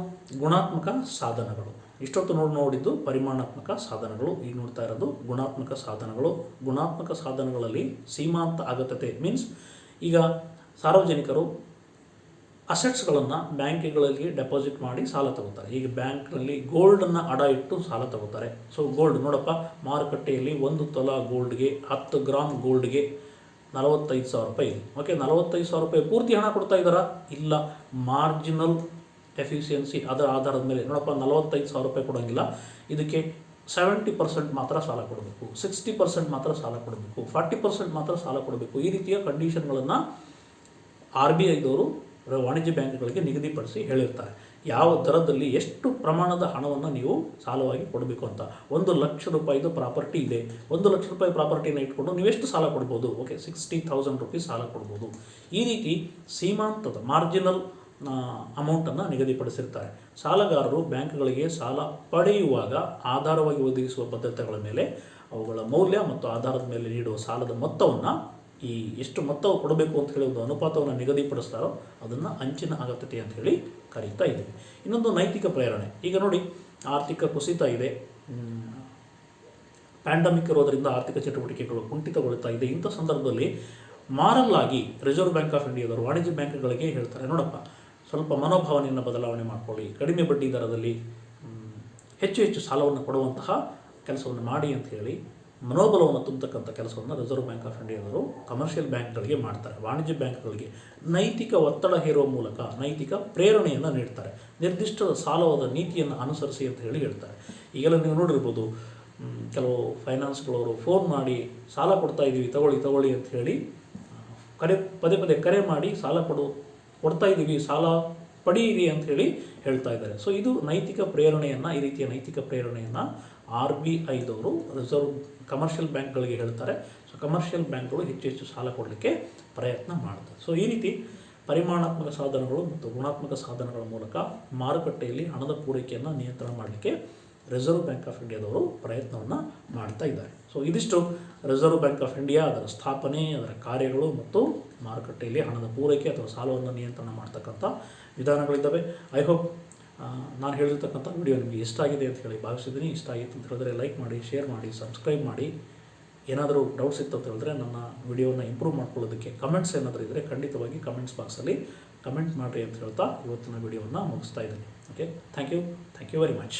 ಗುಣಾತ್ಮಕ ಸಾಧನಗಳು. ಇಷ್ಟೊತ್ತು ನೋಡಿದ್ದು ಪರಿಮಾಣಾತ್ಮಕ ಸಾಧನಗಳು. ಈಗ ನೋಡ್ತಾ ಇರೋದು ಗುಣಾತ್ಮಕ ಸಾಧನಗಳು. ಗುಣಾತ್ಮಕ ಸಾಧನಗಳಲ್ಲಿ ಸೀಮಾಂತ ಅಗತ್ಯತೆ ಮೀನ್ಸ್ ಈಗ ಸಾರ್ವಜನಿಕರು ಅಸೆಟ್ಸ್ಗಳನ್ನು ಬ್ಯಾಂಕ್ಗಳಲ್ಲಿ ಡೆಪಾಸಿಟ್ ಮಾಡಿ ಸಾಲ ತಗೋತಾರೆ. ಈಗ ಬ್ಯಾಂಕ್ನಲ್ಲಿ ಗೋಲ್ಡನ್ನು ಅಡ ಇಟ್ಟು ಸಾಲ ತಗೋತಾರೆ. ಸೊ ಗೋಲ್ಡ್ ನೋಡಪ್ಪ, ಮಾರುಕಟ್ಟೆಯಲ್ಲಿ 1 ತೊಲ ಗೋಲ್ಡ್ಗೆ 10 ಗ್ರಾಮ್ ಗೋಲ್ಡ್ಗೆ 45,000 ರೂಪಾಯಿ ಇದೆ. ಓಕೆ, 45,000 ರೂಪಾಯಿ ಪೂರ್ತಿ ಹಣ ಕೊಡ್ತಾ ಇದ್ದಾರಾ? ಇಲ್ಲ, ಮಾರ್ಜಿನಲ್ ಎಫಿಷಿಯನ್ಸಿ ಅದರ ಆಧಾರದ ಮೇಲೆ ನೋಡಪ್ಪ, 45,000 ರೂಪಾಯಿ ಕೊಡೋಂಗಿಲ್ಲ, ಇದಕ್ಕೆ 70% ಮಾತ್ರ ಸಾಲ ಕೊಡಬೇಕು, 60% ಮಾತ್ರ ಸಾಲ ಕೊಡಬೇಕು, 40% ಮಾತ್ರ ಸಾಲ ಕೊಡಬೇಕು. ಈ ರೀತಿಯ ಕಂಡೀಷನ್ಗಳನ್ನು RBIದವರು ವಾಣಿಜ್ಯ ಬ್ಯಾಂಕ್ಗಳಿಗೆ ನಿಗದಿಪಡಿಸಿ ಹೇಳಿರ್ತಾರೆ. ಯಾವ ದರದಲ್ಲಿ ಎಷ್ಟು ಪ್ರಮಾಣದ ಹಣವನ್ನು ನೀವು ಸಾಲವಾಗಿ ಕೊಡಬೇಕು ಅಂತ. 1 ಲಕ್ಷ ರೂಪಾಯಿದು ಪ್ರಾಪರ್ಟಿ ಇದೆ, 1 ಲಕ್ಷ ರೂಪಾಯಿ ಪ್ರಾಪರ್ಟಿನ ಇಟ್ಕೊಂಡು ನೀವೆಷ್ಟು ಸಾಲ ಕೊಡ್ಬೋದು? ಓಕೆ, 60,000 ರೂಪೀಸ್ ಸಾಲ ಕೊಡ್ಬೋದು. ಈ ರೀತಿ ಸೀಮಾಂತದ ಮಾರ್ಜಿನಲ್ ಅಮೌಂಟನ್ನು ನಿಗದಿಪಡಿಸಿರ್ತಾರೆ. ಸಾಲಗಾರರು ಬ್ಯಾಂಕ್ಗಳಿಗೆ ಸಾಲ ಪಡೆಯುವಾಗ ಆಧಾರವಾಗಿ ಒದಗಿಸುವ ಭದ್ರತೆಗಳ ಮೇಲೆ ಅವುಗಳ ಮೌಲ್ಯ ಮತ್ತು ಆಧಾರದ ಮೇಲೆ ನೀಡುವ ಸಾಲದ ಮೊತ್ತವನ್ನು, ಈ ಎಷ್ಟು ಮೊತ್ತವು ಕೊಡಬೇಕು ಅಂತ ಹೇಳಿ ಒಂದು ಅನುಪಾತವನ್ನು ನಿಗದಿಪಡಿಸ್ತಾರೋ ಅದನ್ನು ಅಂಚಿನ ಅಗತ್ಯತೆ ಅಂತ ಹೇಳಿ ಕರೀತಾ ಇದ್ದೀವಿ. ಇನ್ನೊಂದು ನೈತಿಕ ಪ್ರೇರಣೆ. ಈಗ ನೋಡಿ, ಆರ್ಥಿಕ ಕುಸಿತ ಇದೆ, ಪ್ಯಾಂಡಮಿಕ್ ಇರೋದರಿಂದ ಆರ್ಥಿಕ ಚಟುವಟಿಕೆಗಳು ಕುಂಠಿತಗೊಳ್ತಾ ಇದೆ. ಇಂಥ ಸಂದರ್ಭದಲ್ಲಿ ಮಾರಲ್ ಆಗಿ ರಿಸರ್ವ್ ಬ್ಯಾಂಕ್ ಆಫ್ ಇಂಡಿಯಾದವರು ವಾಣಿಜ್ಯ ಬ್ಯಾಂಕ್ಗಳಿಗೆ ಹೇಳ್ತಾರೆ, ನೋಡಪ್ಪ ಸ್ವಲ್ಪ ಮನೋಭಾವನೆಯನ್ನು ಬದಲಾವಣೆ ಮಾಡ್ಕೊಳ್ಳಿ, ಕಡಿಮೆ ಬಡ್ಡಿ ದರದಲ್ಲಿ ಹೆಚ್ಚು ಹೆಚ್ಚು ಸಾಲವನ್ನು ಕೊಡುವಂತಹ ಕೆಲಸವನ್ನು ಮಾಡಿ ಅಂತ ಹೇಳಿ ಮನೋಬಲವನ್ನು ತುಂಬತಕ್ಕಂಥ ಕೆಲಸವನ್ನು ರಿಸರ್ವ್ ಬ್ಯಾಂಕ್ ಆಫ್ ಇಂಡಿಯಾದವರು ಕಮರ್ಷಿಯಲ್ ಬ್ಯಾಂಕ್ಗಳಿಗೆ ಮಾಡ್ತಾರೆ. ವಾಣಿಜ್ಯ ಬ್ಯಾಂಕ್ಗಳಿಗೆ ನೈತಿಕ ಒತ್ತಡ ಹೇರುವ ಮೂಲಕ ನೈತಿಕ ಪ್ರೇರಣೆಯನ್ನು ನೀಡ್ತಾರೆ. ನಿರ್ದಿಷ್ಟ ಸಾಲವಾದ ನೀತಿಯನ್ನು ಅನುಸರಿಸಿ ಅಂತ ಹೇಳಿ ಹೇಳ್ತಾರೆ. ಈಗೆಲ್ಲ ನೀವು ನೋಡಿರ್ಬೋದು, ಕೆಲವು ಫೈನಾನ್ಸ್ಗಳವರು ಫೋನ್ ಮಾಡಿ ಸಾಲ ಕೊಡ್ತಾ ಇದ್ದೀವಿ ತಗೊಳ್ಳಿ ಅಂತ ಹೇಳಿ ಪದೇ ಪದೇ ಕರೆ ಮಾಡಿ ಸಾಲ ಕೊಡ್ತಾ ಇದ್ದೀವಿ, ಸಾಲ ಪಡೀರಿ ಅಂತ ಹೇಳಿ ಹೇಳ್ತಾ ಇದ್ದಾರೆ. ಸೊ ಇದು ನೈತಿಕ ಪ್ರೇರಣೆಯನ್ನು, ಈ ರೀತಿಯ ನೈತಿಕ ಪ್ರೇರಣೆಯನ್ನು RBIದವರು ರಿಸರ್ವ್ ಕಮರ್ಷಿಯಲ್ ಬ್ಯಾಂಕ್ಗಳಿಗೆ ಹೇಳ್ತಾರೆ. ಸೊ ಕಮರ್ಷಿಯಲ್ ಬ್ಯಾಂಕ್ಗಳು ಹೆಚ್ಚು ಹೆಚ್ಚು ಸಾಲ ಕೊಡಲಿಕ್ಕೆ ಪ್ರಯತ್ನ ಮಾಡ್ತಾರೆ. ಸೊ ಈ ರೀತಿ ಪರಿಮಾಣಾತ್ಮಕ ಸಾಧನಗಳು ಮತ್ತು ಗುಣಾತ್ಮಕ ಸಾಧನಗಳ ಮೂಲಕ ಮಾರುಕಟ್ಟೆಯಲ್ಲಿ ಹಣದ ಪೂರೈಕೆಯನ್ನು ನಿಯಂತ್ರಣ ಮಾಡಲಿಕ್ಕೆ ರಿಸರ್ವ್ ಬ್ಯಾಂಕ್ ಆಫ್ ಇಂಡಿಯಾದವರು ಪ್ರಯತ್ನವನ್ನು ಮಾಡ್ತಾ ಇದ್ದಾರೆ. ಸೊ ಇದಿಷ್ಟು ರಿಸರ್ವ್ ಬ್ಯಾಂಕ್ ಆಫ್ ಇಂಡಿಯಾ, ಅದರ ಸ್ಥಾಪನೆ, ಅದರ ಕಾರ್ಯಗಳು ಮತ್ತು ಮಾರುಕಟ್ಟೆಯಲ್ಲಿ ಹಣದ ಪೂರೈಕೆ ಅಥವಾ ಸಾಲವನ್ನು ನಿಯಂತ್ರಣ ಮಾಡ್ತಕ್ಕಂಥ ವಿಧಾನಗಳಿದ್ದಾವೆ. ಐ ಹೋಪ್ ನಾನು ಹೇಳಿರ್ತಕ್ಕಂಥ ವಿಡಿಯೋ ನಿಮಗೆ ಇಷ್ಟ ಆಗಿದೆ ಅಂತ ಹೇಳಿ ಭಾವಿಸಿದ್ದೀನಿ. ಇಷ್ಟ ಆಗಿತ್ತು ಅಂತ ಹೇಳಿದ್ರೆ ಲೈಕ್ ಮಾಡಿ, ಶೇರ್ ಮಾಡಿ, ಸಬ್ಸ್ಕ್ರೈಬ್ ಮಾಡಿ. ಏನಾದರೂ ಡೌಟ್ಸ್ ಇತ್ತು ಅಂತ ಹೇಳಿದ್ರೆ ನನ್ನ ವಿಡಿಯೋನ ಇಂಪ್ರೂವ್ ಮಾಡ್ಕೊಳ್ಳೋದಕ್ಕೆ ಕಮೆಂಟ್ಸ್ ಏನಾದರೂ ಇದ್ದರೆ ಖಂಡಿತವಾಗಿ ಕಮೆಂಟ್ಸ್ ಬಾಕ್ಸಲ್ಲಿ ಕಮೆಂಟ್ ಮಾಡಿರಿ ಅಂತ ಹೇಳ್ತಾ ಇವತ್ತಿನ ವಿಡಿಯೋವನ್ನು ಮುಗಿಸ್ತಾ ಇದ್ದೀನಿ. Okay, thank you very much.